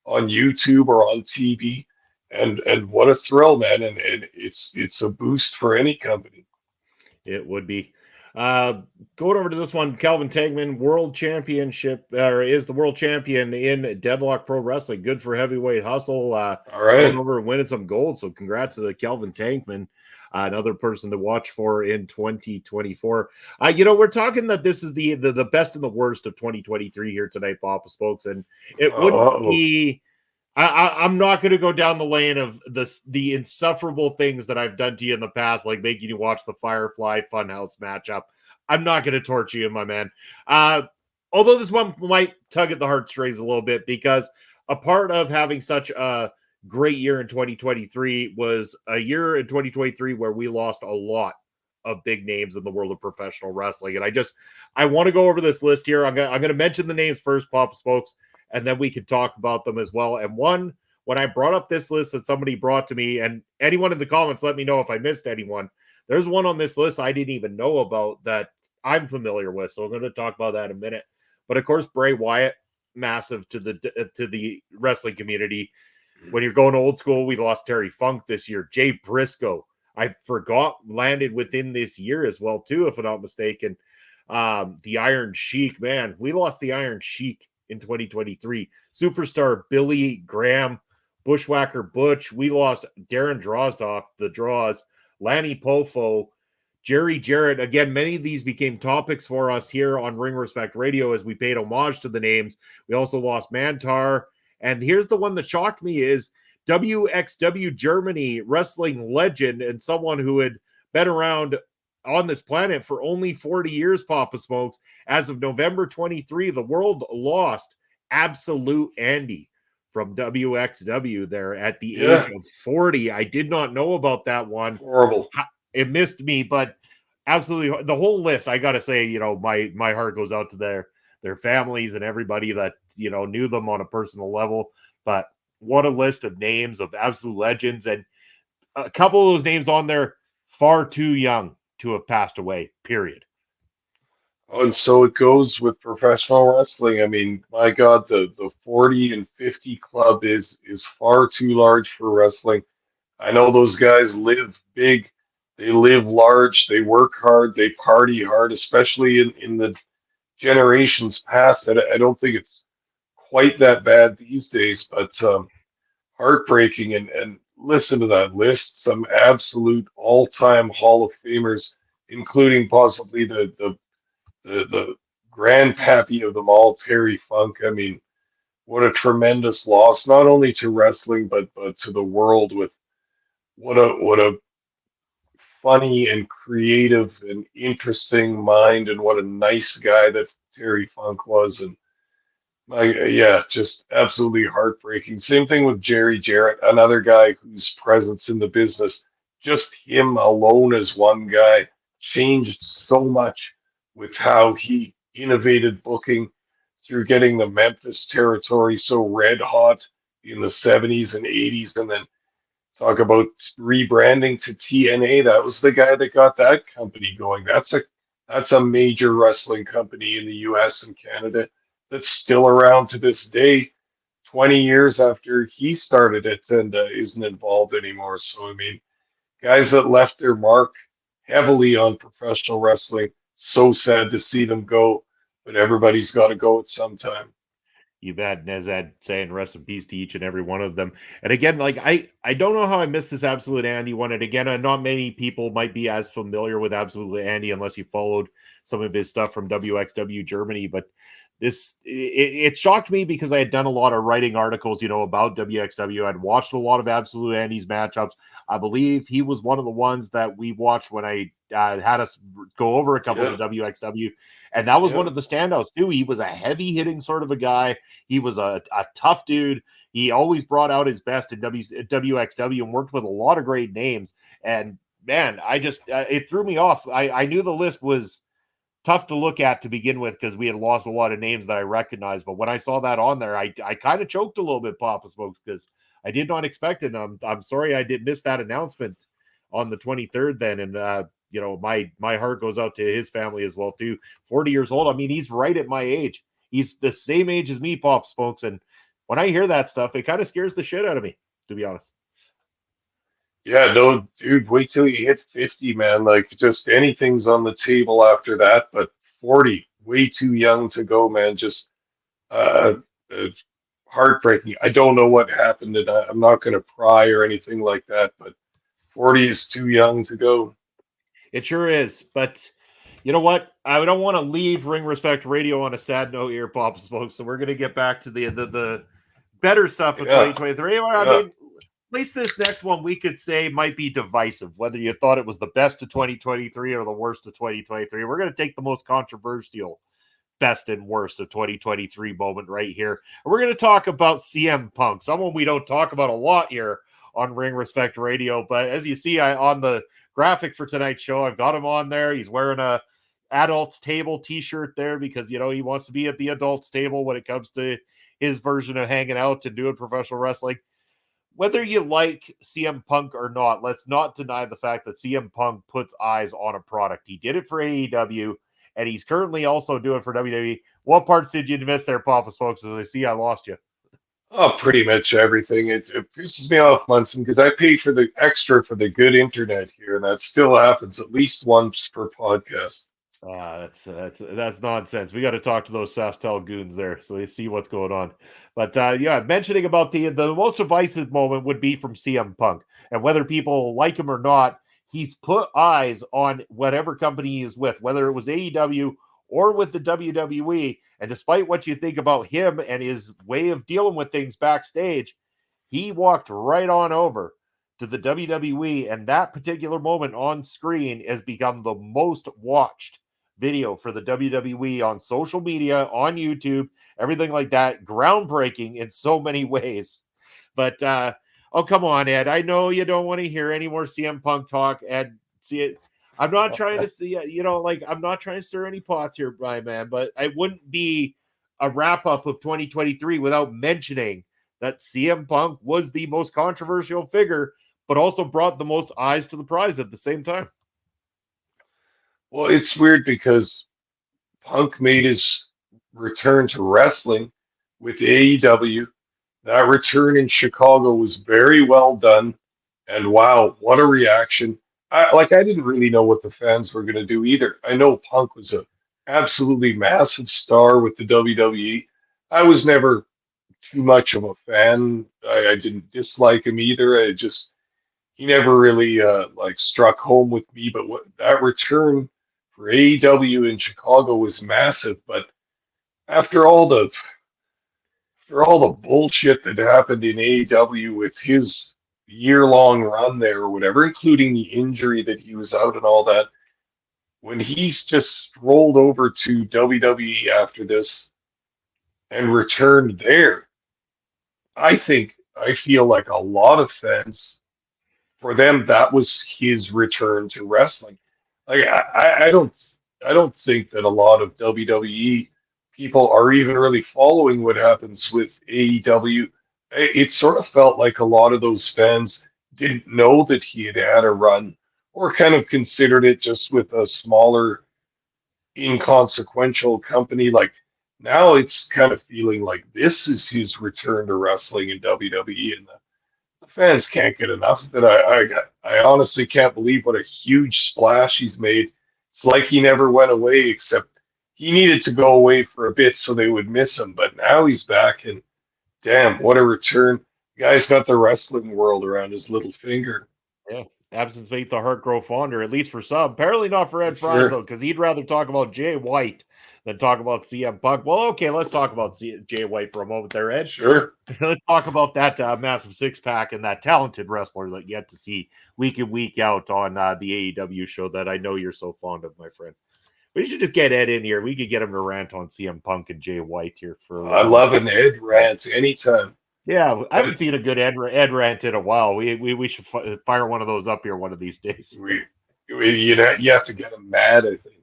on YouTube or on TV. And what a thrill, man. And it's a boost for any company. It would be. Going over to this one, Calvin Tankman, world championship, or is the world champion in Deadlock Pro Wrestling. Good for heavyweight hustle. All Going right. over and winning some gold. So congrats to the Calvin Tankman, another person to watch for in 2024. We're talking that this is the best and the worst of 2023 here tonight, Papa Spokes, and it wouldn't Uh-oh. be. I'm not going to go down the lane of the insufferable things that I've done to you in the past, like making you watch the Firefly Funhouse matchup. I'm not going to torture you, my man. Although this one might tug at the heartstrings a little bit, because a part of having such a great year in 2023 was a year in 2023 where we lost a lot of big names in the world of professional wrestling. And I want to go over this list here. I'm going to mention the names first, Papa Spokes, and then we can talk about them as well. And when I brought up this list that somebody brought to me, and anyone in the comments, let me know if I missed anyone. There's one on this list I didn't even know about that I'm familiar with. So I'm going to talk about that in a minute. But of course, Bray Wyatt, massive to the wrestling community. When you're going old school, we lost Terry Funk this year. Jay Briscoe, I forgot, landed within this year as well, too, if I'm not mistaken. The Iron Sheik, man, we lost the Iron Sheik in 2023. Superstar Billy Graham, Bushwhacker Butch. We lost Darren Drozdoff, the Draws, Lanny Poffo, Jerry Jarrett. Again, many of these became topics for us here on Ring Respect Radio as we paid homage to the names. We also lost Mantar. And here's the one that shocked me is WXW Germany wrestling legend and someone who had been around on this planet for only 40 years, Papa Smokes. As of November 23, the world lost Absolute Andy from WXW there at the age of 40. I did not know about that one. Horrible. It missed me, but absolutely the whole list, I got to say, my heart goes out to their families and everybody that, knew them on a personal level. But what a list of names of absolute legends, and a couple of those names on there far too young to have passed away, period. And so it goes with professional wrestling. I mean, my God, the 40 and 50 club is far too large for wrestling. I know those guys live big, they live large, they work hard, they party hard, especially in the generations past. I don't think it's quite that bad these days, but heartbreaking. And listen to that list, some absolute all-time Hall of Famers, including possibly the grandpappy of them all, Terry Funk. I mean, what a tremendous loss, not only to wrestling but to the world. With what a funny and creative and interesting mind, and what a nice guy that Terry Funk was. And yeah, just absolutely heartbreaking. Same thing with Jerry Jarrett, another guy whose presence in the business, just him alone as one guy, changed so much with how he innovated booking through getting the Memphis territory so red hot in the 70s and 80s. And then talk about rebranding to TNA. That was the guy that got that company going. That's a major wrestling company in the US and Canada that's still around to this day, 20 years after he started it, and isn't involved anymore. So, I mean, guys that left their mark heavily on professional wrestling, so sad to see them go, but everybody's got to go at some time. You bet. Nezad saying rest in peace to each and every one of them. And again, like I don't know how I missed this Absolute Andy one. And again, not many people might be as familiar with Absolute Andy unless you followed some of his stuff from WXW Germany. But it shocked me because I had done a lot of writing articles, about WXW. I'd watched a lot of Absolute Andy's matchups. I believe he was one of the ones that we watched when I had us go over a couple of the WXW, and that was one of the standouts too. He was a heavy hitting sort of a guy. He was a tough dude. He always brought out his best in WXW and worked with a lot of great names. And man, I just it threw me off. I knew the list was tough to look at to begin with because we had lost a lot of names that I recognized. But when I saw that on there, I kind of choked a little bit, Papa Smokes, because I did not expect it. I'm sorry I did miss that announcement on the 23rd then. And, my heart goes out to his family as well, too. 40 years old. I mean, he's right at my age. He's the same age as me, Pop Smokes. And when I hear that stuff, it kind of scares the shit out of me, to be honest. Yeah, no, dude, wait till you hit 50, man. Like, just anything's on the table after that. But 40, way too young to go, man. Just uh, uh, heartbreaking. I don't know what happened, and I'm not going to pry or anything like that, but 40 is too young to go. It sure is. But you know what? I don't want to leave Ring Respect Radio on a sad note here, Papa Smokes. So we're going to get back to the better stuff of Yeah, 2023. I yeah. mean, at least this next one we could say might be divisive, whether you thought it was the best of 2023 or the worst of 2023. We're going to take the most controversial best and worst of 2023 moment right here. And we're going to talk about CM Punk, someone we don't talk about a lot here on Ring Respect Radio. But as you see on the graphic for tonight's show, I've got him on there. He's wearing a adults table t-shirt there because, you know, he wants to be at the adults table when it comes to his version of hanging out and doing professional wrestling. Whether you like CM Punk or not, let's not deny the fact that CM Punk puts eyes on a product. He did it for AEW, and he's currently also doing it for WWE. What parts did you miss there, Papa Smokes? As I see, I lost you. Oh, pretty much everything. It pisses me off, Munson, because I pay for the extra for the good internet here, and that still happens at least once per podcast. That's nonsense. We got to talk to those Sastel goons there so they see what's going on. But yeah, mentioning about the most divisive moment would be from CM Punk, and whether people like him or not, he's put eyes on whatever company he is with, whether it was AEW or with the WWE. And despite what you think about him and his way of dealing with things backstage, he walked right on over to the WWE, and that particular moment on screen has become the most watched video for the WWE on social media, on YouTube, everything like that. Groundbreaking in so many ways. But oh, come on, Ed. I know you don't want to hear any more CM Punk talk. Ed, see it. I'm not trying to see, I'm not trying to stir any pots here, my man, but I wouldn't be a wrap up of 2023 without mentioning that CM Punk was the most controversial figure, but also brought the most eyes to the prize at the same time. Well, it's weird because Punk made his return to wrestling with AEW. That return in Chicago was very well done. And wow, what a reaction. I didn't really know what the fans were going to do either. I know Punk was a absolutely massive star with the WWE. I was never too much of a fan. I didn't dislike him either. He never really like struck home with me. But that return for AEW in Chicago was massive. But after all the bullshit that happened in AEW with his year-long run there or whatever, including the injury that he was out and all that, when he's just rolled over to WWE after this and returned there, I feel like a lot of fans, for them, that was his return to wrestling. Like I don't think that a lot of WWE people are even really following what happens with AEW. It sort of felt like a lot of those fans didn't know that he had had a run, or kind of considered it just with a smaller, inconsequential company. Like now, it's kind of feeling like this is his return to wrestling in WWE, and the fans can't get enough of it. I honestly can't believe what a huge splash he's made. It's like he never went away, except he needed to go away for a bit so they would miss him. But now he's back, and damn, what a return! The guy's got the wrestling world around his little finger. Yeah. Absence made the heart grow fonder, at least for some. Apparently not for For Ed Fries, though, sure. because he'd rather talk about Jay White than talk about CM Punk. Well, okay, let's talk about Jay White for a moment there, Ed. Sure. Let's talk about that massive six-pack and that talented wrestler that you get to see week in, week out on the AEW show that I know you're so fond of, my friend. We should just get Ed in here. We could get him to rant on CM Punk and Jay White here for a I little love bit. an Ed rant anytime. Yeah, I haven't But seen a good Ed rant in a while. We should fire one of those up here one of these days. you have to get him mad, I think.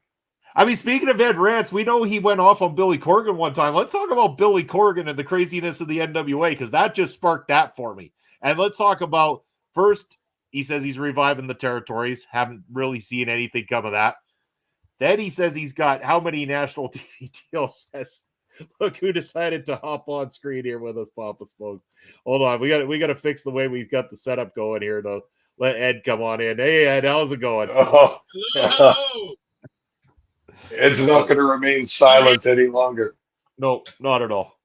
I mean, speaking of Ed rants, we know he went off on Billy Corgan one time. Let's talk about Billy Corgan and the craziness of the NWA, because that just sparked that for me. And let's talk about, first, he says he's reviving the territories. Haven't really seen anything come of that. Then he says he's got how many national TV deals? Look who decided to hop on screen here with us, Papa Smokes. Hold on, we got to fix the way we've got the setup going here. To let Ed come on in. Hey Ed, how's it going? Oh, Hello. it's not going to remain silent any longer. No, not at all.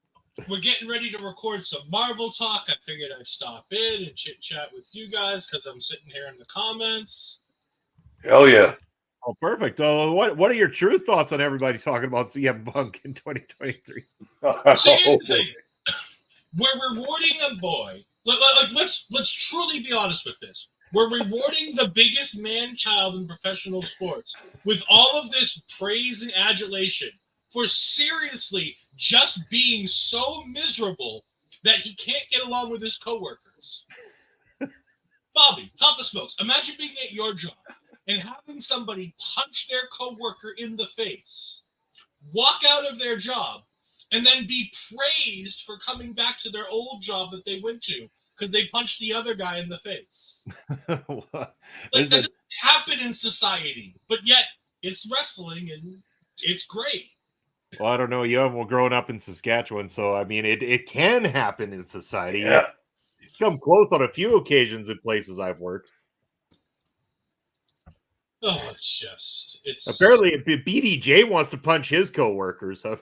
We're getting ready to record some Marvel talk. I figured I'd stop in and chit chat with you guys because I'm sitting here in the comments. Hell yeah. Oh, perfect. What are your true thoughts on everybody talking about CM Punk in 2023? So here's the thing. We're rewarding a boy. Let's truly be honest with this. We're rewarding the biggest man-child in professional sports with all of this praise and adulation for seriously just being so miserable that he can't get along with his coworkers. Bobby, Papa Smokes, imagine being at your job and having somebody punch their coworker in the face, walk out of their job, and then be praised for coming back to their old job that they went to because they punched the other guy in the face. That doesn't happen in society, but yet it's wrestling and it's great. Well, I don't know. You haven't grown up in Saskatchewan, so I mean, it can happen in society. Yeah. It's come close on a few occasions in places I've worked. Oh, it's apparently BDJ wants to punch his coworkers. Huh?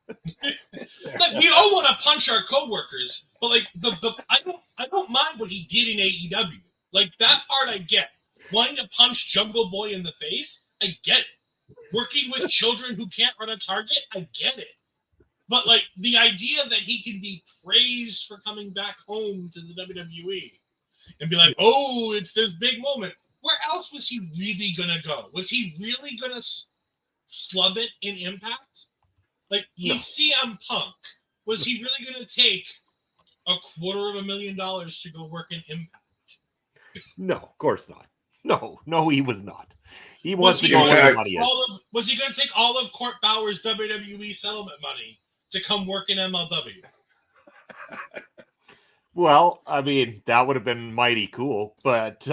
Like, we all want to punch our coworkers, but like I don't mind what he did in AEW. Like that part I get. Wanting to punch Jungle Boy in the face, I get it. Working with children who can't run a target, I get it. But like the idea that he can be praised for coming back home to the WWE and be like, oh, it's this big moment. Where else was he really gonna go? Was he really gonna slub it in Impact? Like, he's CM Punk. Was he really going to take $250,000 to go work in Impact? No, of course not. No, he was not. He wants to go where the money is. Was he going to take all of Court Bauer's WWE settlement money to come work in MLW? Well, I mean, that would have been mighty cool, but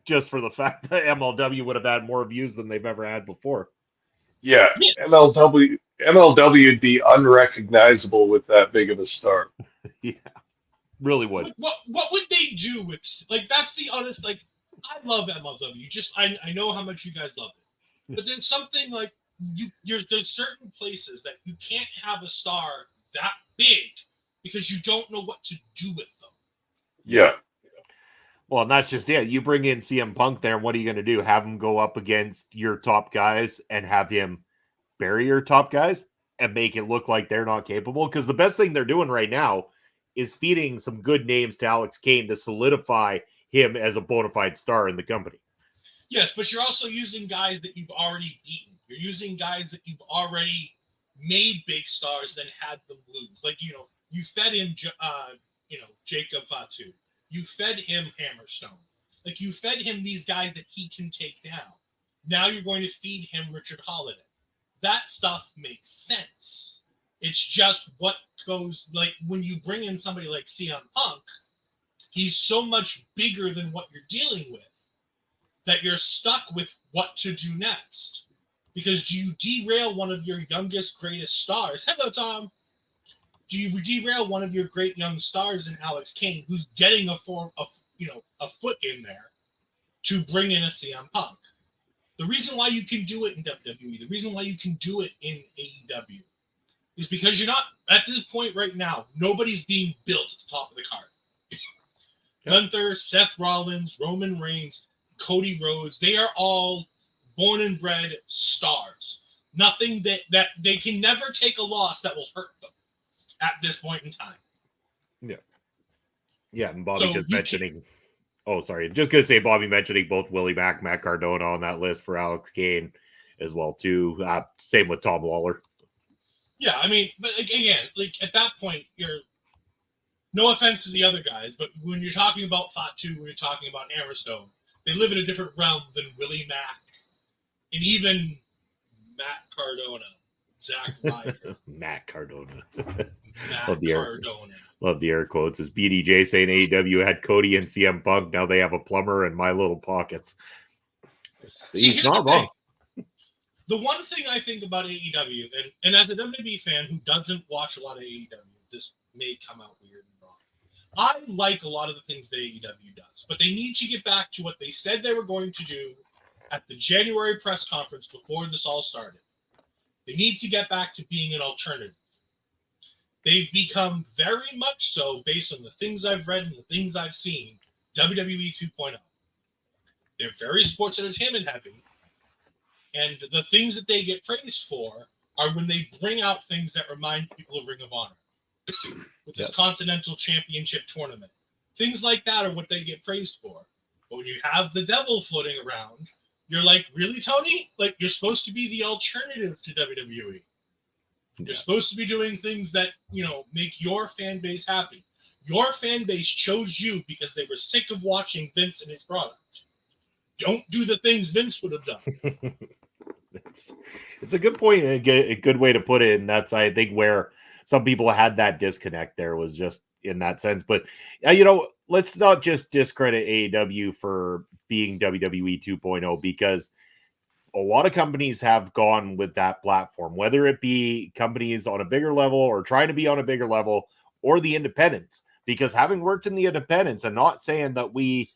just for the fact that MLW would have had more views than they've ever had before. Yeah, Yes. MLW would be unrecognizable with that big of a star. Yeah, really would. What would they do with, like, that's the honest, like, I love MLW. Just I know how much you guys love it, but there's something like there's certain places that you can't have a star that big because you don't know what to do with them. Yeah. Well, and that's just it. You bring in CM Punk there, and what are you going to do? Have him go up against your top guys and have him bury your top guys and make it look like they're not capable? Because the best thing they're doing right now is feeding some good names to Alex Kane to solidify him as a bona fide star in the company. Yes, but you're also using guys that you've already beaten. You're using guys that you've already made big stars, then had them lose. Like, you fed him, Jacob Fatu. You fed him Hammerstone. Like, you fed him these guys that he can take down. Now you're going to feed him Richard Holiday. That stuff makes sense. It's just what goes, like, when you bring in somebody like CM Punk, he's so much bigger than what you're dealing with that you're stuck with what to do next. Because do you derail one of your youngest, greatest stars? Hello, Tom. Do you derail one of your great young stars in Alex Kane, who's getting a foot in there, to bring in a CM Punk? The reason why you can do it in WWE, the reason why you can do it in AEW, is because you're not, at this point right now, nobody's being built at the top of the card. Gunther, Seth Rollins, Roman Reigns, Cody Rhodes, they are all born and bred stars. Nothing that they can never take a loss that will hurt them at this point in time. Yeah, and Bobby just mentioning. Oh, sorry. Just going to say Bobby mentioning both Willie Mack, Matt Cardona on that list for Alex Kane as well, too. Same with Tom Lawler. Yeah, I mean, but again, like at that point, you're, no offense to the other guys, but when you're talking about Fatu, when you're talking about Hammerstone, they live in a different realm than Willie Mack and even Matt Cardona, Zack Ryder. Matt Cardona. Love the air quotes. Is BDJ saying AEW had Cody and CM Punk? Now they have a plumber and My Little Pockets. He's not wrong. The one thing I think about AEW, and as a WWE fan who doesn't watch a lot of AEW, this may come out weird and wrong. I like a lot of the things that AEW does, but they need to get back to what they said they were going to do at the January press conference before this all started. They need to get back to being an alternative. They've become very much so, based on the things I've read and the things I've seen, WWE 2.0. They're very sports entertainment heavy, and the things that they get praised for are when they bring out things that remind people of Ring of Honor. With this Continental Championship tournament. Things like that are what they get praised for. But when you have the devil floating around, you're like, really, Tony? Like, you're supposed to be the alternative to WWE. You're supposed to be doing things that, make your fan base happy. Your fan base chose you because they were sick of watching Vince and his product. Don't do the things Vince would have done. It's a good point and a good way to put it. And that's, I think, where some people had that disconnect there, was just in that sense. But, let's not just discredit AEW for being WWE 2.0, because a lot of companies have gone with that platform, whether it be companies on a bigger level or trying to be on a bigger level, or the independents. Because having worked in the independents, and not saying that we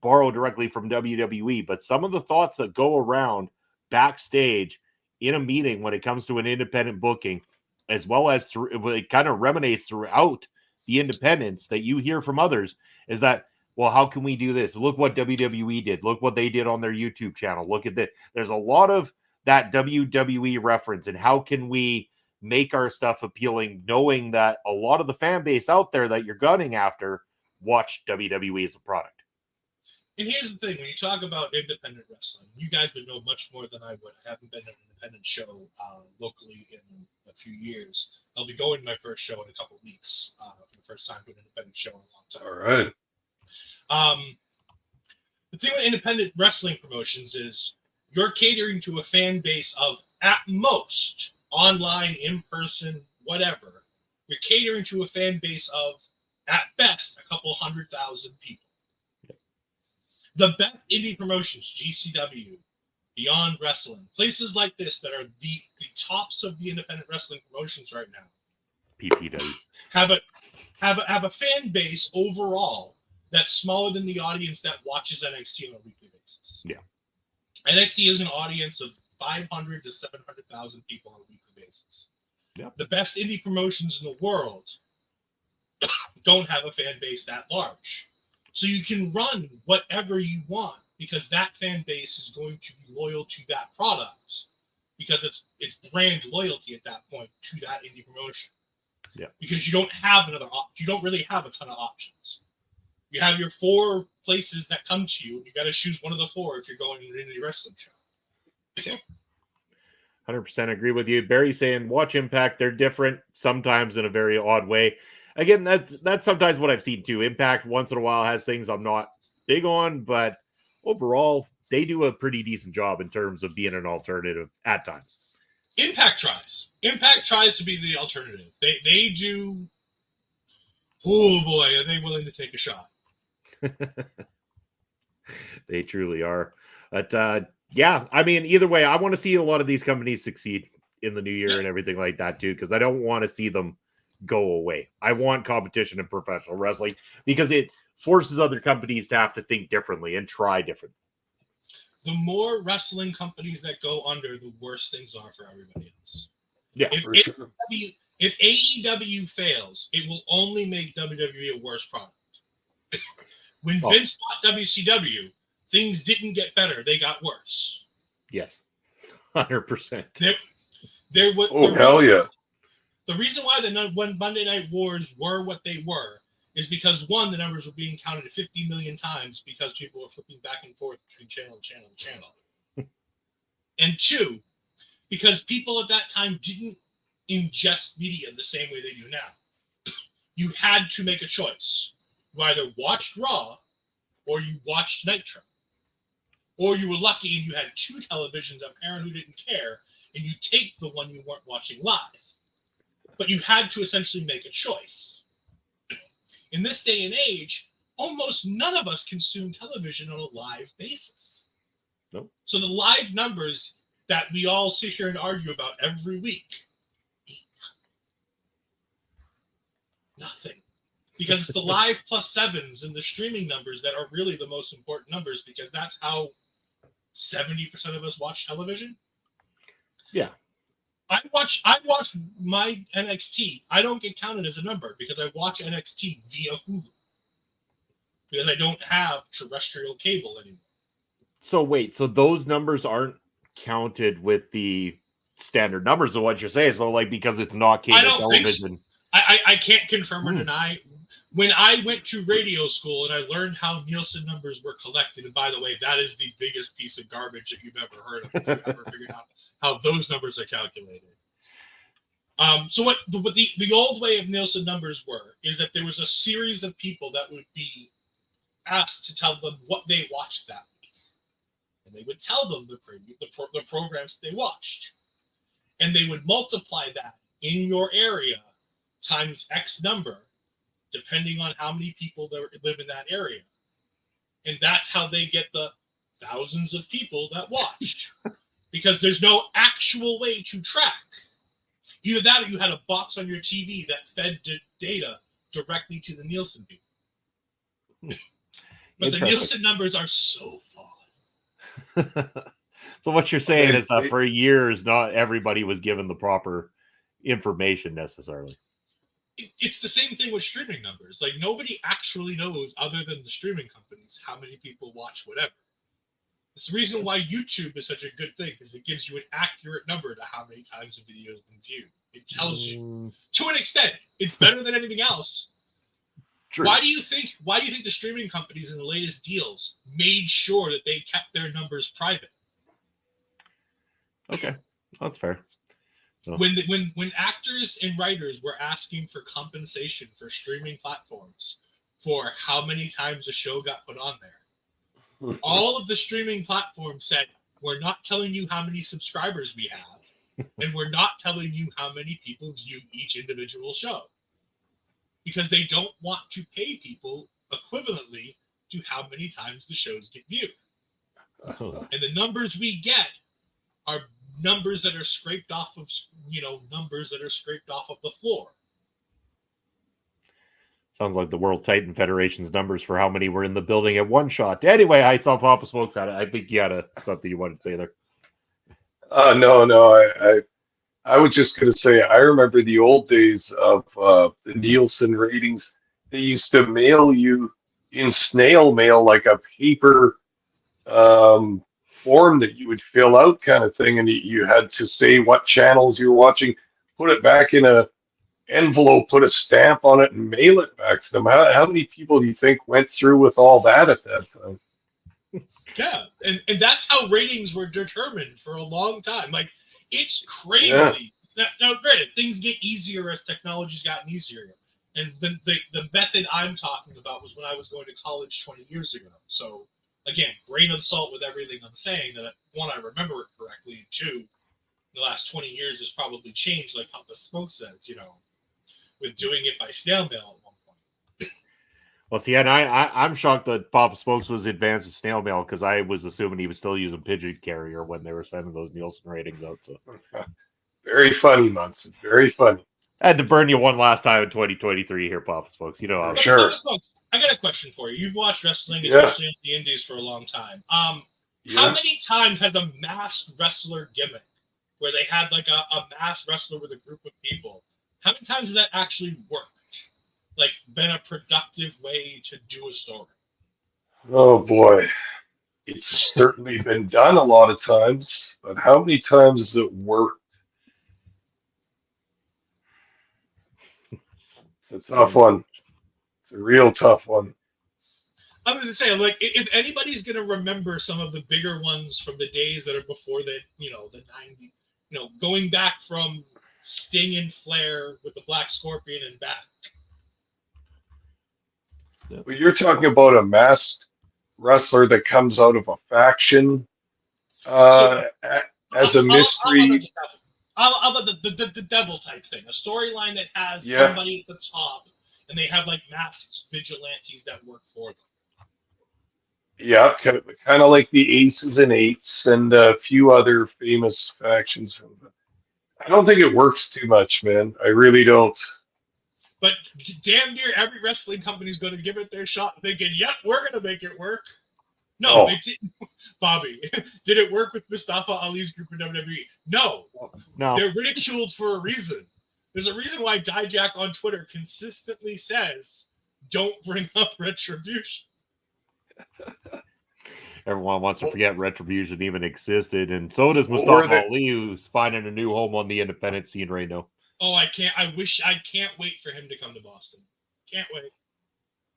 borrow directly from WWE, but some of the thoughts that go around backstage in a meeting when it comes to an independent booking, as well as it kind of resonates throughout the independents that you hear from others, is that, well, how can we do this? Look what WWE did. Look what they did on their YouTube channel. Look at this. There's a lot of that WWE reference, and how can we make our stuff appealing, knowing that a lot of the fan base out there that you're gunning after watch WWE as a product. And here's the thing, when you talk about independent wrestling, you guys would know much more than I would. I haven't been in an independent show locally in a few years. I'll be going to my first show in a couple of weeks for the first time to an independent show in a long time. All right. The thing with independent wrestling promotions is you're catering to a fan base of, at most, online, in person, whatever. You're catering to a fan base of, at best, a couple 100,000 people. The best indie promotions, GCW, Beyond Wrestling, places like this that are the tops of the independent wrestling promotions right now, PPW, have a fan base overall that's smaller than the audience that watches NXT on a weekly basis. Yeah, NXT is an audience of 500 to 700,000 people on a weekly basis. Yeah, the best indie promotions in the world don't have a fan base that large. So you can run whatever you want, because that fan base is going to be loyal to that product, because it's brand loyalty at that point to that indie promotion. Yeah. Because you don't have you don't really have a ton of options. You have your 4 places that come to you, and you got to choose one of the 4 if you're going to an indie wrestling show. Yeah. 100% agree with you. Barry saying, watch Impact. They're different sometimes in a very odd way. Again, that's sometimes what I've seen too. Impact once in a while has things I'm not big on, but overall, they do a pretty decent job in terms of being an alternative at times. Impact tries to be the alternative. They do. Oh boy, are they willing to take a shot? They truly are. But yeah, I mean, either way, I want to see a lot of these companies succeed in the new year and everything like that too, because I don't want to see them go away. I want competition in professional wrestling, because it forces other companies to have to think differently and try different. The more wrestling companies that go under, the worse things are for everybody else. Yeah, if AEW fails, it will only make WWE a worse product. When Vince bought WCW, things didn't get better; they got worse. Yes, 100%. There was. Hell yeah! The reason why when Monday Night Wars were what they were is because, 1, the numbers were being counted 50 million times because people were flipping back and forth between channel to channel to channel. And 2, because people at that time didn't ingest media the same way they do now. You had to make a choice. You either watched Raw or you watched Nitro. Or you were lucky and you had 2 televisions, a parent who didn't care, and you taped the one you weren't watching live. But you had to essentially make a choice. In this day and age, almost none of us consume television on a live basis. Nope. So the live numbers that we all sit here and argue about every week. Nothing. Because it's the live plus sevens and the streaming numbers that are really the most important numbers, because that's how 70% of us watch television. Yeah. I watch my NXT. I don't get counted as a number because I watch NXT via Hulu. Because I don't have terrestrial cable anymore. So wait, so those numbers aren't counted with the standard numbers of what you're saying. So like, because it's not cable television. I can't confirm or deny. When I went to radio school and I learned how Nielsen numbers were collected, and by the way, that is the biggest piece of garbage that you've ever heard of if you ever figured out how those numbers are calculated. So what the old way of Nielsen numbers were is that there was a series of people that would be asked to tell them what they watched that week. And they would tell them the programs they watched. And they would multiply that in your area times X number, depending on how many people that live in that area. And that's how they get the thousands of people that watched. Because there's no actual way to track. Either that or you had a box on your TV that fed data directly to the Nielsen people. But the Nielsen numbers are so far. So what you're saying is that for years, not everybody was given the proper information necessarily. It's the same thing with streaming numbers. Like, nobody actually knows, other than the streaming companies, how many people watch whatever. It's the reason why YouTube is such a good thing, because it gives you an accurate number to how many times a video has been viewed. It tells you, to an extent, it's better than anything else. True. Why do you think the streaming companies in the latest deals made sure that they kept their numbers private? Okay, that's fair. So. When actors and writers were asking for compensation for streaming platforms for how many times a show got put on there, all of the streaming platforms said, we're not telling you how many subscribers we have, and we're not telling you how many people view each individual show. Because they don't want to pay people equivalently to how many times the shows get viewed. And the numbers we get are numbers that are scraped off of, numbers that are scraped off of the floor. Sounds like the World Titan Federation's numbers for how many were in the building at one shot. Anyway, I saw Papa Smokes at it. I think you had something you wanted to say there. No. I was just going to say, I remember the old days of the Nielsen ratings. They used to mail you in snail mail, like a paper form that you would fill out kind of thing. And you had to say what channels you were watching, put it back in a envelope, put a stamp on it, and mail it back to them. How many people do you think went through with all that at that time? Yeah, and that's how ratings were determined for a long time. Like, it's crazy. Yeah. Now, granted, things get easier as technology's gotten easier. And the method I'm talking about was when I was going to college 20 years ago. So, again, grain of salt with everything I'm saying, that one, I remember it correctly, and two, the last 20 years has probably changed, like Papa Smoke says, with doing it by snail mail at one point. Well, see, and I'm shocked that Papa Smokes was advanced to snail mail, because I was assuming he was still using pigeon carrier when they were sending those Nielsen ratings out. So, very funny, Munson. Very funny. I had to burn you one last time in 2023 here, Papa Smokes. How. Sure. Papa Smokes, I got a question for you. You've watched wrestling, especially in the indies, for a long time. How many times has a masked wrestler gimmick, where they had like a masked wrestler with a group of people, how many times has that actually worked? Like, been a productive way to do a story? Oh boy, it's certainly been done a lot of times, but how many times has it worked? It's a tough one. It's a real tough one. I was going to say, like, if anybody's going to remember some of the bigger ones from the days that are before the 90s, going back from Sting and Flair with the Black Scorpion and back. Well, you're talking about a masked wrestler that comes out of a faction as a mystery. I'll the devil type thing, a storyline that has somebody at the top, and they have like masked vigilantes that work for them. Yeah, kind of like the Aces and Eights and a few other famous factions from the. I don't think it works too much, man. I really don't. But damn near every wrestling company is going to give it their shot, thinking, "Yep, we're going to make it work." No, Oh. they didn't. Bobby, did it work with Mustafa Ali's group in WWE? No. They're ridiculed for a reason. There's a reason why Dijak on Twitter consistently says, "Don't bring up Retribution." Everyone wants to forget Retribution even existed, and so does What Mustafa were they- Ali, who's finding a new home on the independent scene right now. Oh, I can't wait for him to come to Boston. Can't wait.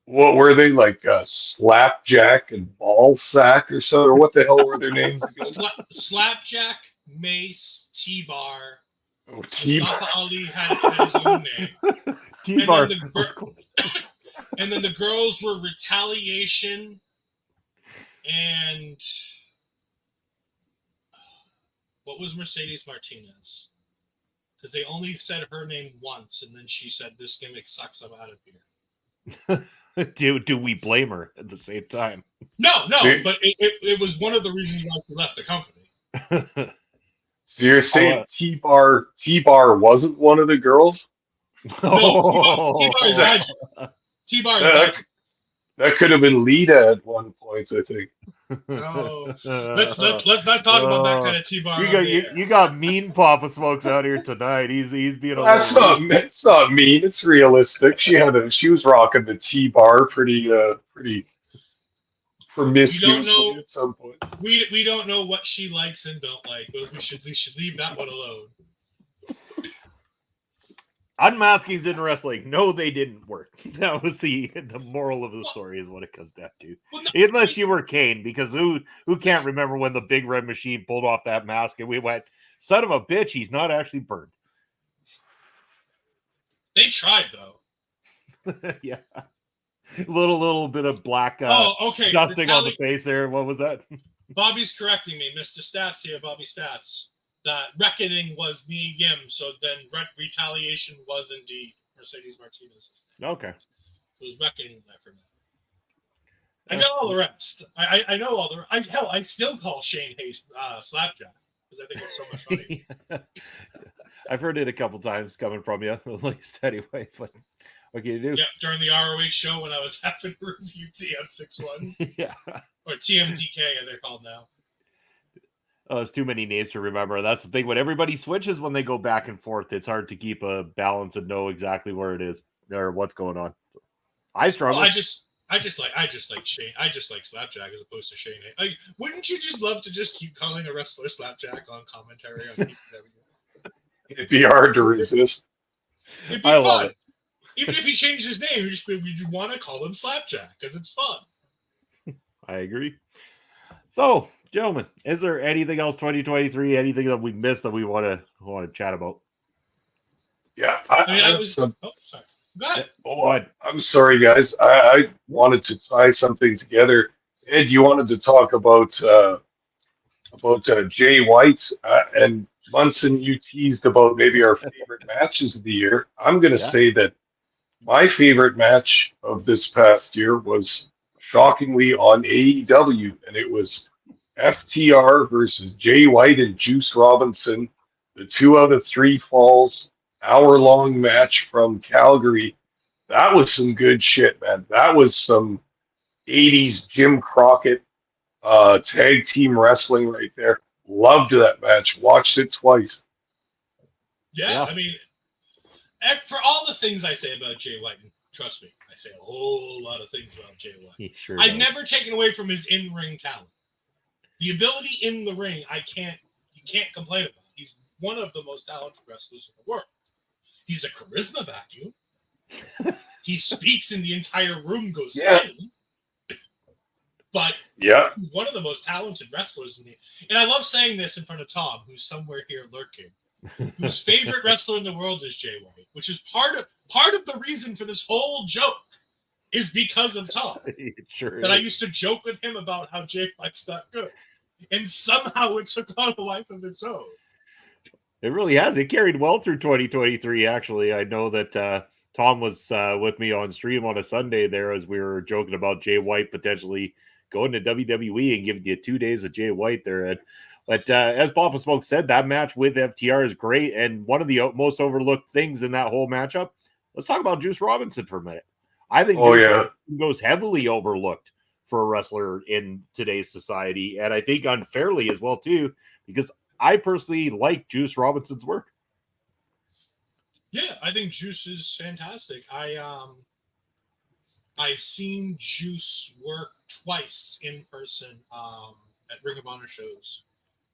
What were they like? Slapjack and Ballsack or so, or what the hell were their names again? Slapjack, Mace, T-Bar. Oh, T-Bar. Mustafa Ali had his own name. T-Bar. And then the girls were Retaliation and what was Mercedes Martinez? Because they only said her name once, and then she said, "This gimmick sucks. I'm out of here." Do we blame her at the same time? No, but it was one of the reasons why she left the company. So you're saying T-Bar wasn't one of the girls? No, T-Bar is magic. T-Bar is magic. That could have been Lita at one point, I think. No, let's not talk about that kind of T-Bar. You got mean Papa Smokes out here tonight. He's being a That's not mean. It's realistic. She was rocking the T-Bar pretty promiscuously at some point. We don't know what she likes and don't like, but we should leave that one alone. Unmaskings in wrestling. No, they didn't work. That was the moral of the story is what it comes down to. Well, no, unless you were Kane, because who can't remember when the Big Red Machine pulled off that mask and we went, son of a bitch, he's not actually burned. They tried though. Yeah. Little bit of black dusting on the face there. What was that? Bobby's correcting me. Mr. Stats here, Bobby Stats. That Reckoning was Mia Yim, so then Retaliation was indeed Mercedes Martinez. Okay. So it was Reckoning there for that. I got all the rest. I know all the rest. I still call Shane Hayes Slapjack because I think it's so much funny. I've heard it a couple times coming from you, at least anyway. But what can you do? Yeah, during the ROH show when I was having to review TM61. Yeah. Or TMDK, as they're called now. Oh, there's too many names to remember. That's the thing. When everybody switches, when they go back and forth, it's hard to keep a balance and know exactly where it is or what's going on. I struggle. Well, I just like Shane. I just like Slapjack as opposed to Shane. Like, wouldn't you just love to just keep calling a wrestler Slapjack on commentary on TKO? It'd be hard to resist. It'd be fun. Love it. Even if he changed his name, we'd want to call him Slapjack because it's fun. I agree. So, gentlemen, is there anything else 2023? Anything that we missed that we want to chat about? Yeah, sorry. Go ahead. I'm sorry, guys. I wanted to tie something together. Ed, you wanted to talk about Jay White and Munson. You teased about maybe our favorite matches of the year. I'm going to say that my favorite match of this past year was shockingly on AEW, and it was FTR versus Jay White and Juice Robinson, the 2 out of 3 falls, hour-long match from Calgary. That was some good shit, man. That was some 80s Jim Crockett tag team wrestling right there. Loved that match. Watched it twice. Yeah. I mean, for all the things I say about Jay White, and trust me, I say a whole lot of things about Jay White. Sure I've never taken away from his in-ring talent. The ability in the ring, you can't complain about. He's one of the most talented wrestlers in the world. He's a charisma vacuum. He speaks and the entire room goes silent. But he's one of the most talented wrestlers in the. And I love saying this in front of Tom, who's somewhere here lurking, whose favorite wrestler in the world is Jay White, which is part of the reason for this whole joke is because of Tom. I used to joke with him about how Jay White's not good. And somehow it took on a life of its own. It really has. It carried well through 2023, actually. I know that Tom was with me on stream on a Sunday there as we were joking about Jay White potentially going to WWE and giving you 2 days of Jay White there. And but as Papa Smoke said, that match with FTR is great. And one of the most overlooked things in that whole matchup, let's talk about Juice Robinson for a minute. I think Juice Robinson goes heavily overlooked for a wrestler in today's society. And I think unfairly as well, too, because I personally like Juice Robinson's work. Yeah, I think Juice is fantastic. I've seen Juice work twice in person at Ring of Honor shows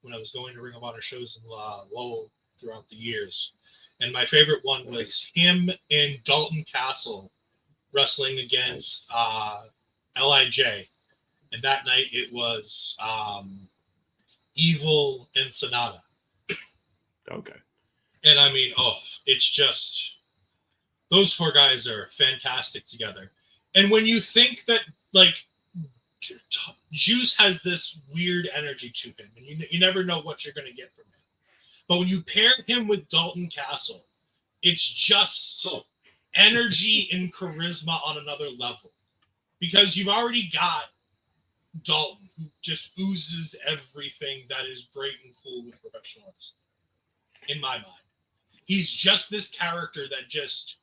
when I was going to Ring of Honor shows in Lowell throughout the years. And my favorite one was him and Dalton Castle wrestling against LIJ. And that night it was Evil and Sonata. Okay. And I mean, it's just, those four guys are fantastic together. And when you think that, like, Juice has this weird energy to him, and you never know what you're going to get from him. But when you pair him with Dalton Castle, it's just energy and charisma on another level. Because you've already got Dalton, who just oozes everything that is great and cool with professional wrestling, in my mind. He's just this character that just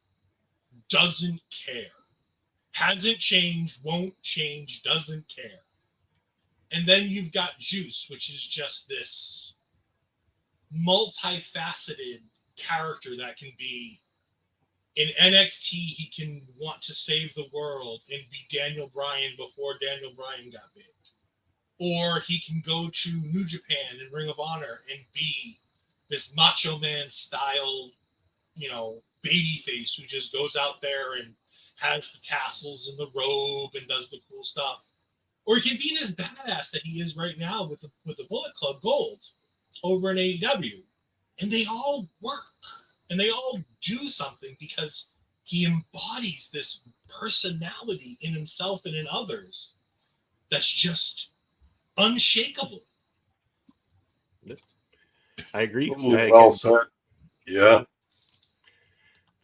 doesn't care. Hasn't changed, won't change, doesn't care. And then you've got Juice, which is just this multifaceted character that can be in NXT, he can want to save the world and be Daniel Bryan before Daniel Bryan got big. Or he can go to New Japan and Ring of Honor and be this Macho Man style, baby face who just goes out there and has the tassels and the robe and does the cool stuff. Or he can be this badass that he is right now with the Bullet Club Gold over in AEW. And they all work. And they all do something because he embodies this personality in himself and in others that's just unshakable. I agree. Well said. Yeah.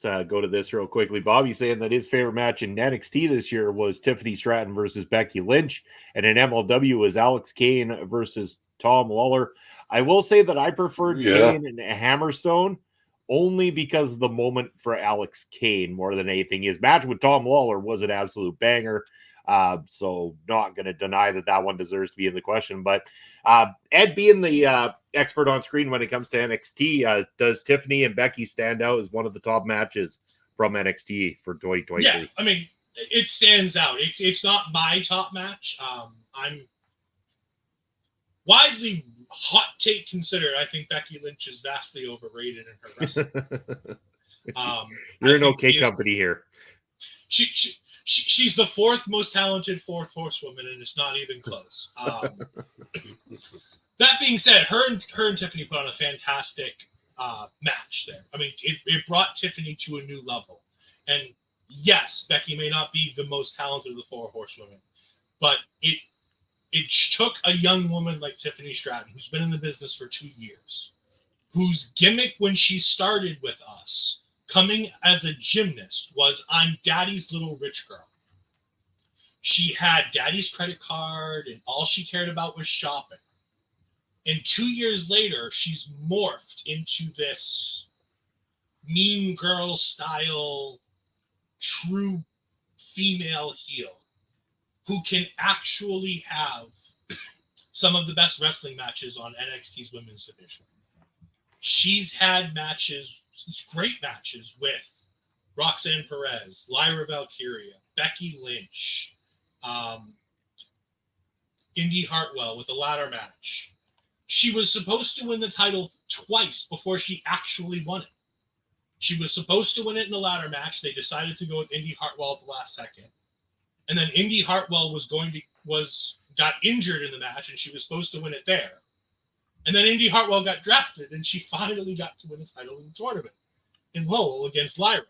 Let's go to this real quickly. Bobby saying that his favorite match in NXT this year was Tiffany Stratton versus Becky Lynch, and in MLW was Alex Kane versus Tom Lawler. I will say that I preferred Kane and Hammerstone only because of the moment for Alex Kane more than anything. His match with Tom Lawler was an absolute banger. So not going to deny that one deserves to be in the question. But Ed, being the expert on screen when it comes to NXT, does Tiffany and Becky stand out as one of the top matches from NXT for 2023? Yeah, I mean, it stands out. It's not my top match. I'm widely hot take considered. I think Becky Lynch is vastly overrated in her wrestling. You're in okay company here. She's the fourth most talented fourth horsewoman, and it's not even close. That being said, her and Tiffany put on a fantastic match there. I mean, it brought Tiffany to a new level. And yes, Becky may not be the most talented of the four horsewomen, but it took a young woman like Tiffany Stratton, who's been in the business for 2 years, whose gimmick when she started with us, coming as a gymnast, was I'm daddy's little rich girl. She had daddy's credit card and all she cared about was shopping. And 2 years later, she's morphed into this mean girl style, true female heel who can actually have some of the best wrestling matches on NXT's women's division. She's had matches, great matches with Roxanne Perez, Lyra Valkyria, Becky Lynch, Indy Hartwell with the ladder match. She was supposed to win the title twice before she actually won it. She was supposed to win it in the ladder match. They decided to go with Indy Hartwell at the last second. And then Indy Hartwell got injured in the match, and she was supposed to win it there. And then Indy Hartwell got drafted, and she finally got to win a title in the tournament in Lowell against Lyra.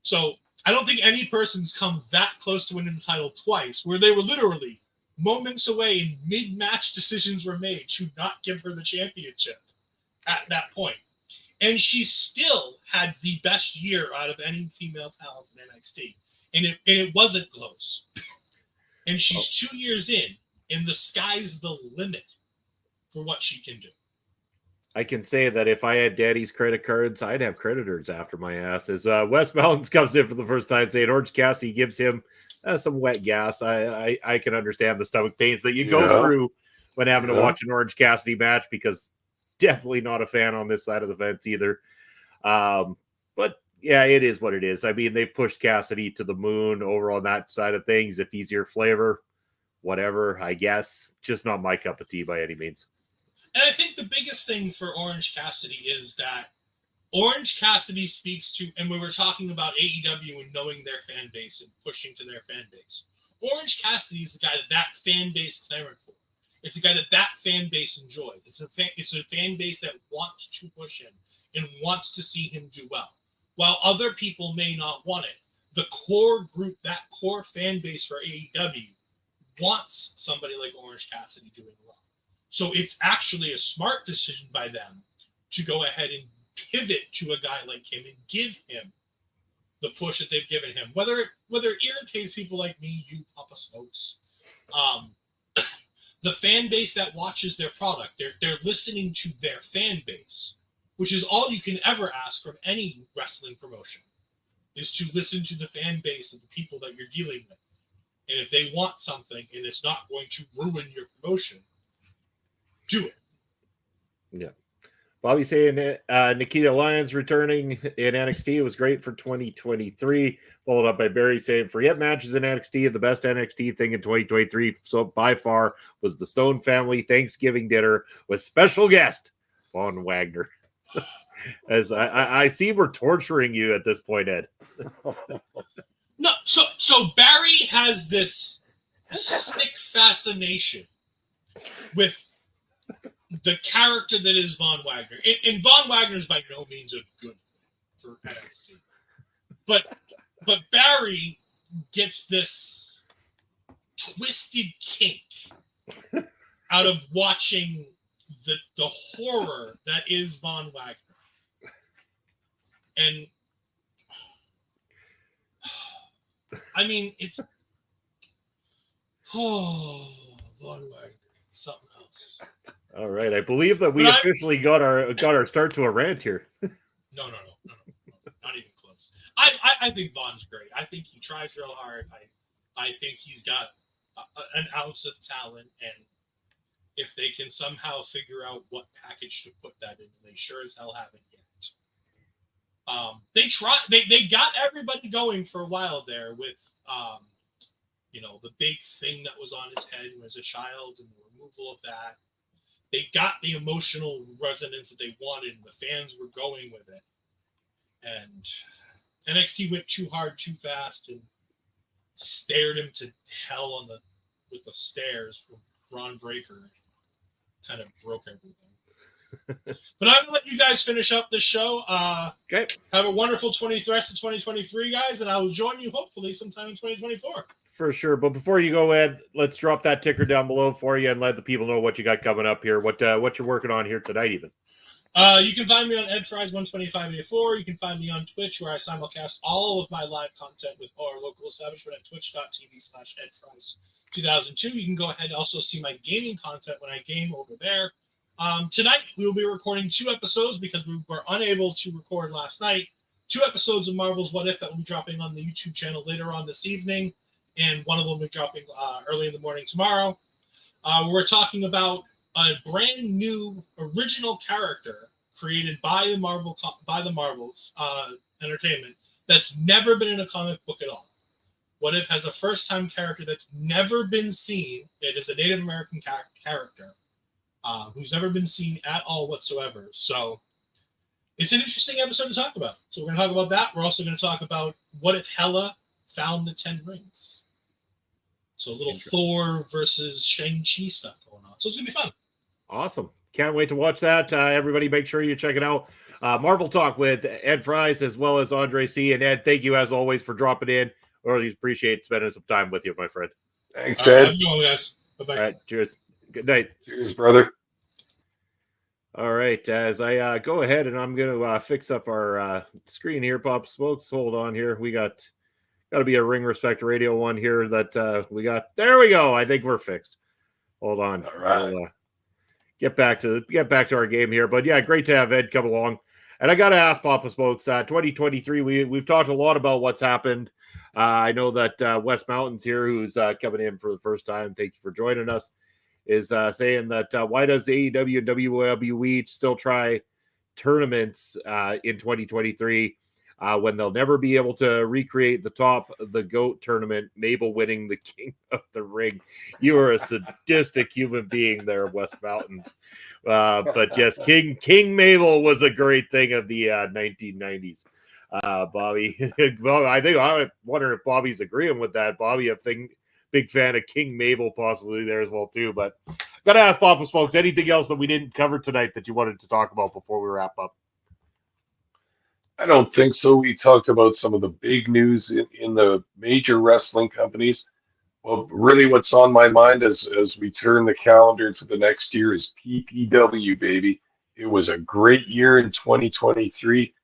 So I don't think any person's come that close to winning the title twice, where they were literally moments away and mid-match decisions were made to not give her the championship at that point. And she still had the best year out of any female talent in NXT. And it wasn't close. And she's 2 years in, and the sky's the limit for what she can do. I can say that if I had daddy's credit cards, I'd have creditors after my ass. As Wes Mountains comes in for the first time saying Orange Cassidy gives him some wet gas. I can understand the stomach pains that you go through when having to watch an Orange Cassidy match, because definitely not a fan on this side of the fence either. But yeah, it is what it is. I mean, they've pushed Cassidy to the moon over on that side of things. If he's your flavor, whatever, I guess. Just not my cup of tea by any means. And I think the biggest thing for Orange Cassidy is that Orange Cassidy speaks to, and we were talking about AEW and knowing their fan base and pushing to their fan base. Orange Cassidy is the guy that fan base clamored for. It's a guy that fan base enjoyed. It's a fan base that wants to push him and wants to see him do well. While other people may not want it, the core group, that core fan base for AEW, wants somebody like Orange Cassidy doing well. So it's actually a smart decision by them to go ahead and pivot to a guy like him and give him the push that they've given him. Whether it irritates people like me, you, Papa Smokes, the fan base that watches their product, they're listening to their fan base, which is all you can ever ask from any wrestling promotion, is to listen to the fan base of the people that you're dealing with. And if they want something and it's not going to ruin your promotion, do it. Yeah. Bobby saying Nikita Lyons returning in NXT was great for 2023. Followed up by Barry saying forget matches in NXT. The best NXT thing in 2023 so by far was the Stone family Thanksgiving dinner with special guest Von Wagner. As I see we're torturing you at this point, Ed. No, so Barry has this sick fascination with the character that is Von Wagner. And Von Wagner is by no means a good thing for NXT. But Barry gets this twisted kink out of watching the horror that is Von Wagner. And I mean, it's Von Wagner, something else. All right, I believe that we officially got our start to a rant here. No, not even close. I think Von's great. I think he tries real hard. I think he's got an ounce of talent, and if they can somehow figure out what package to put that in, they sure as hell haven't yet. They got everybody going for a while there with the big thing that was on his head when he was a child and the removal of that. They got the emotional resonance that they wanted, and the fans were going with it. And NXT went too hard, too fast, and stared him to hell with the stairs from Braun Breaker. Kind of broke everything. But I'm going to let you guys finish up this show. Okay. Have a wonderful rest of 2023, guys, and I will join you hopefully sometime in 2024. For sure. But before you go, Ed, let's drop that ticker down below for you and let the people know what you got coming up here, what you're working on here tonight even. You can find me on EdFries12584. You can find me on Twitch, where I simulcast all of my live content with our local establishment at twitch.tv/EdFries2002. You can go ahead and also see my gaming content when I game over there. Tonight, we will be recording 2 episodes because we were unable to record last night. 2 episodes of Marvel's What If that will be dropping on the YouTube channel later on this evening, and one of them will be dropping early in the morning tomorrow. We're talking about a brand new original character created by the Marvels Entertainment that's never been in a comic book at all. What If has a first-time character that's never been seen. It is a Native American character who's never been seen at all whatsoever. So it's an interesting episode to talk about. So we're going to talk about that. We're also going to talk about what if Hela found the 10 rings. So a little Thor versus Shang-Chi stuff going on. So it's going to be fun. Awesome. Can't wait to watch that. Everybody make sure you check it out. Marvel Talk with Ed Fries as well as Andre C. And Ed, thank you as always for dropping in. Really appreciate spending some time with you, my friend. Thanks, Ed. Have a good one, guys. Bye-bye. All right. Cheers. Good night. Cheers, brother. All right. As I go ahead and I'm going to fix up our screen here, Pop Smokes. Hold on here. We got Got to be a Ring Respect Radio one here that we got. There we go. I think we're fixed. Hold on. All right. We'll get back to our game here. But yeah, great to have Ed come along. And I got to ask Papa Smokes, 2023, we've talked a lot about what's happened. I know that Wes Mountains here, who's coming in for the first time, thank you for joining us, is saying that why does AEW and WWE still try tournaments in 2023 when they'll never be able to recreate the GOAT tournament, Mabel winning the King of the Ring? You are a sadistic human being there, Wes Mountains. But yes, King Mabel was a great thing of the 1990s. Bobby, I wonder if Bobby's agreeing with that. Bobby, big fan of King Mabel, possibly there as well too. But gotta ask Papa Smokes, anything else that we didn't cover tonight that you wanted to talk about before we wrap up? I don't think so. We talked about some of the big news in the major wrestling companies. Well, really what's on my mind as we turn the calendar to the next year is PPW, baby. It was a great year in 2023.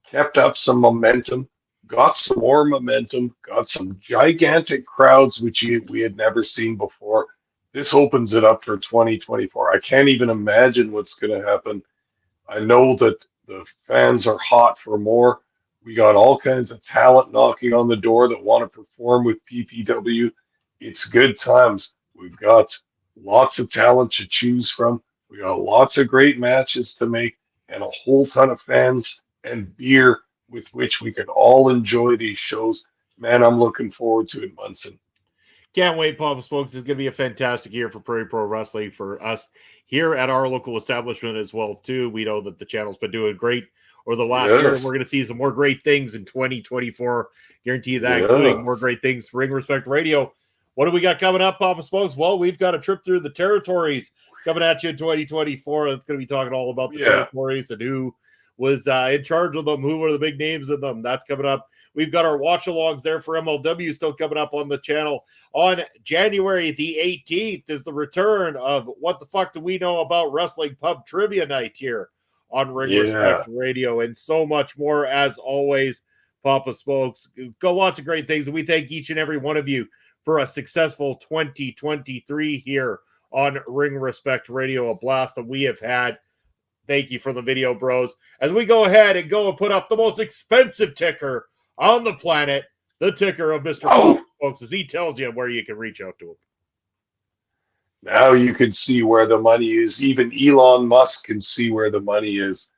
Kept up some momentum, got some more momentum, got some gigantic crowds, which we had never seen before. This opens it up for 2024. I can't even imagine what's going to happen. I know that the fans are hot for more. We got all kinds of talent knocking on the door that want to perform with PPW. It's good times. We've got lots of talent to choose from. We got lots of great matches to make and a whole ton of fans and beer with which we can all enjoy these shows. Man, I'm looking forward to it, Munson. Can't wait, Papa Smokes. It's going to be a fantastic year for Prairie Pro Wrestling for us here at our local establishment as well, too. We know that the channel's been doing great over the last year, and we're going to see some more great things in 2024. Guarantee you that, including more great things. Ring Respect Radio. What do we got coming up, Papa Smokes? Well, we've got a trip through the territories coming at you in 2024. That's going to be talking all about the territories and who was in charge of them, who were the big names in them. That's coming up. We've got our watch-alongs there for MLW still coming up on the channel. On January the 18th is the return of What the Fuck Do We Know About Wrestling Pub Trivia Night here on Ring Respect Radio, and so much more as always, Papa Smokes. Got lots of great things. We thank each and every one of you for a successful 2023 here on Ring Respect Radio, a blast that we have had. Thank you for the video, bros. As we go ahead and go and put up the most expensive ticker on the planet, the ticker of Mr. Papa Smokes, as he tells you where you can reach out to him. Now you can see where the money is. Even Elon Musk can see where the money is.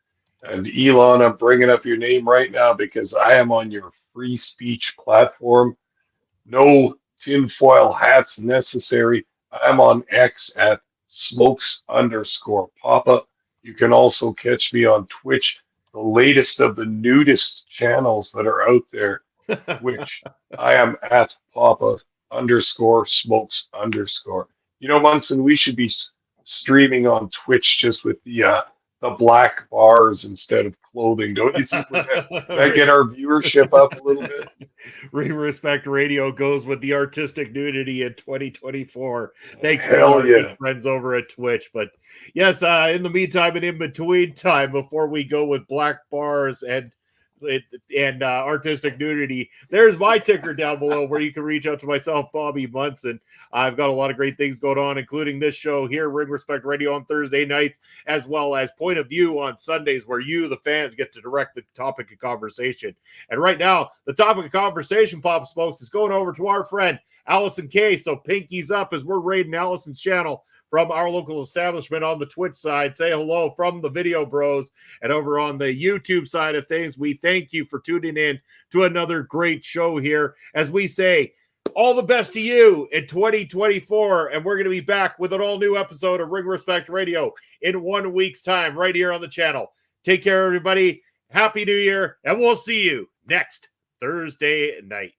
And Elon, I'm bringing up your name right now because I am on your free speech platform. No tinfoil hats necessary. I'm on X at smokes_Papa. You can also catch me on Twitch, the latest of the nudist channels that are out there, which I am at Papa_Smokes_. You know, Munson, we should be streaming on Twitch just with the black bars instead of clothing. Don't you think that get our viewership up a little bit? Ring Respect Radio goes with the artistic nudity in 2024. Thanks to our good friends over at Twitch. But yes, in the meantime and in between time, before we go with black bars and artistic nudity, there's my ticker down below where you can reach out to myself, Bobby Munson. I've got a lot of great things going on, including this show here, Ring Respect Radio, on Thursday nights, as well as Point of View on Sundays, where you, the fans, get to direct the topic of conversation. And right now, the topic of conversation, Papa Smokes, is going over to our friend Allison K. So pinkies up as we're raiding Allison's channel from our local establishment on the Twitch side. Say hello from the Video Bros. And over on the YouTube side of things, we thank you for tuning in to another great show here. As we say, all the best to you in 2024. And we're going to be back with an all-new episode of Ring Respect Radio in 1 week's time right here on the channel. Take care, everybody. Happy New Year, and we'll see you next Thursday night.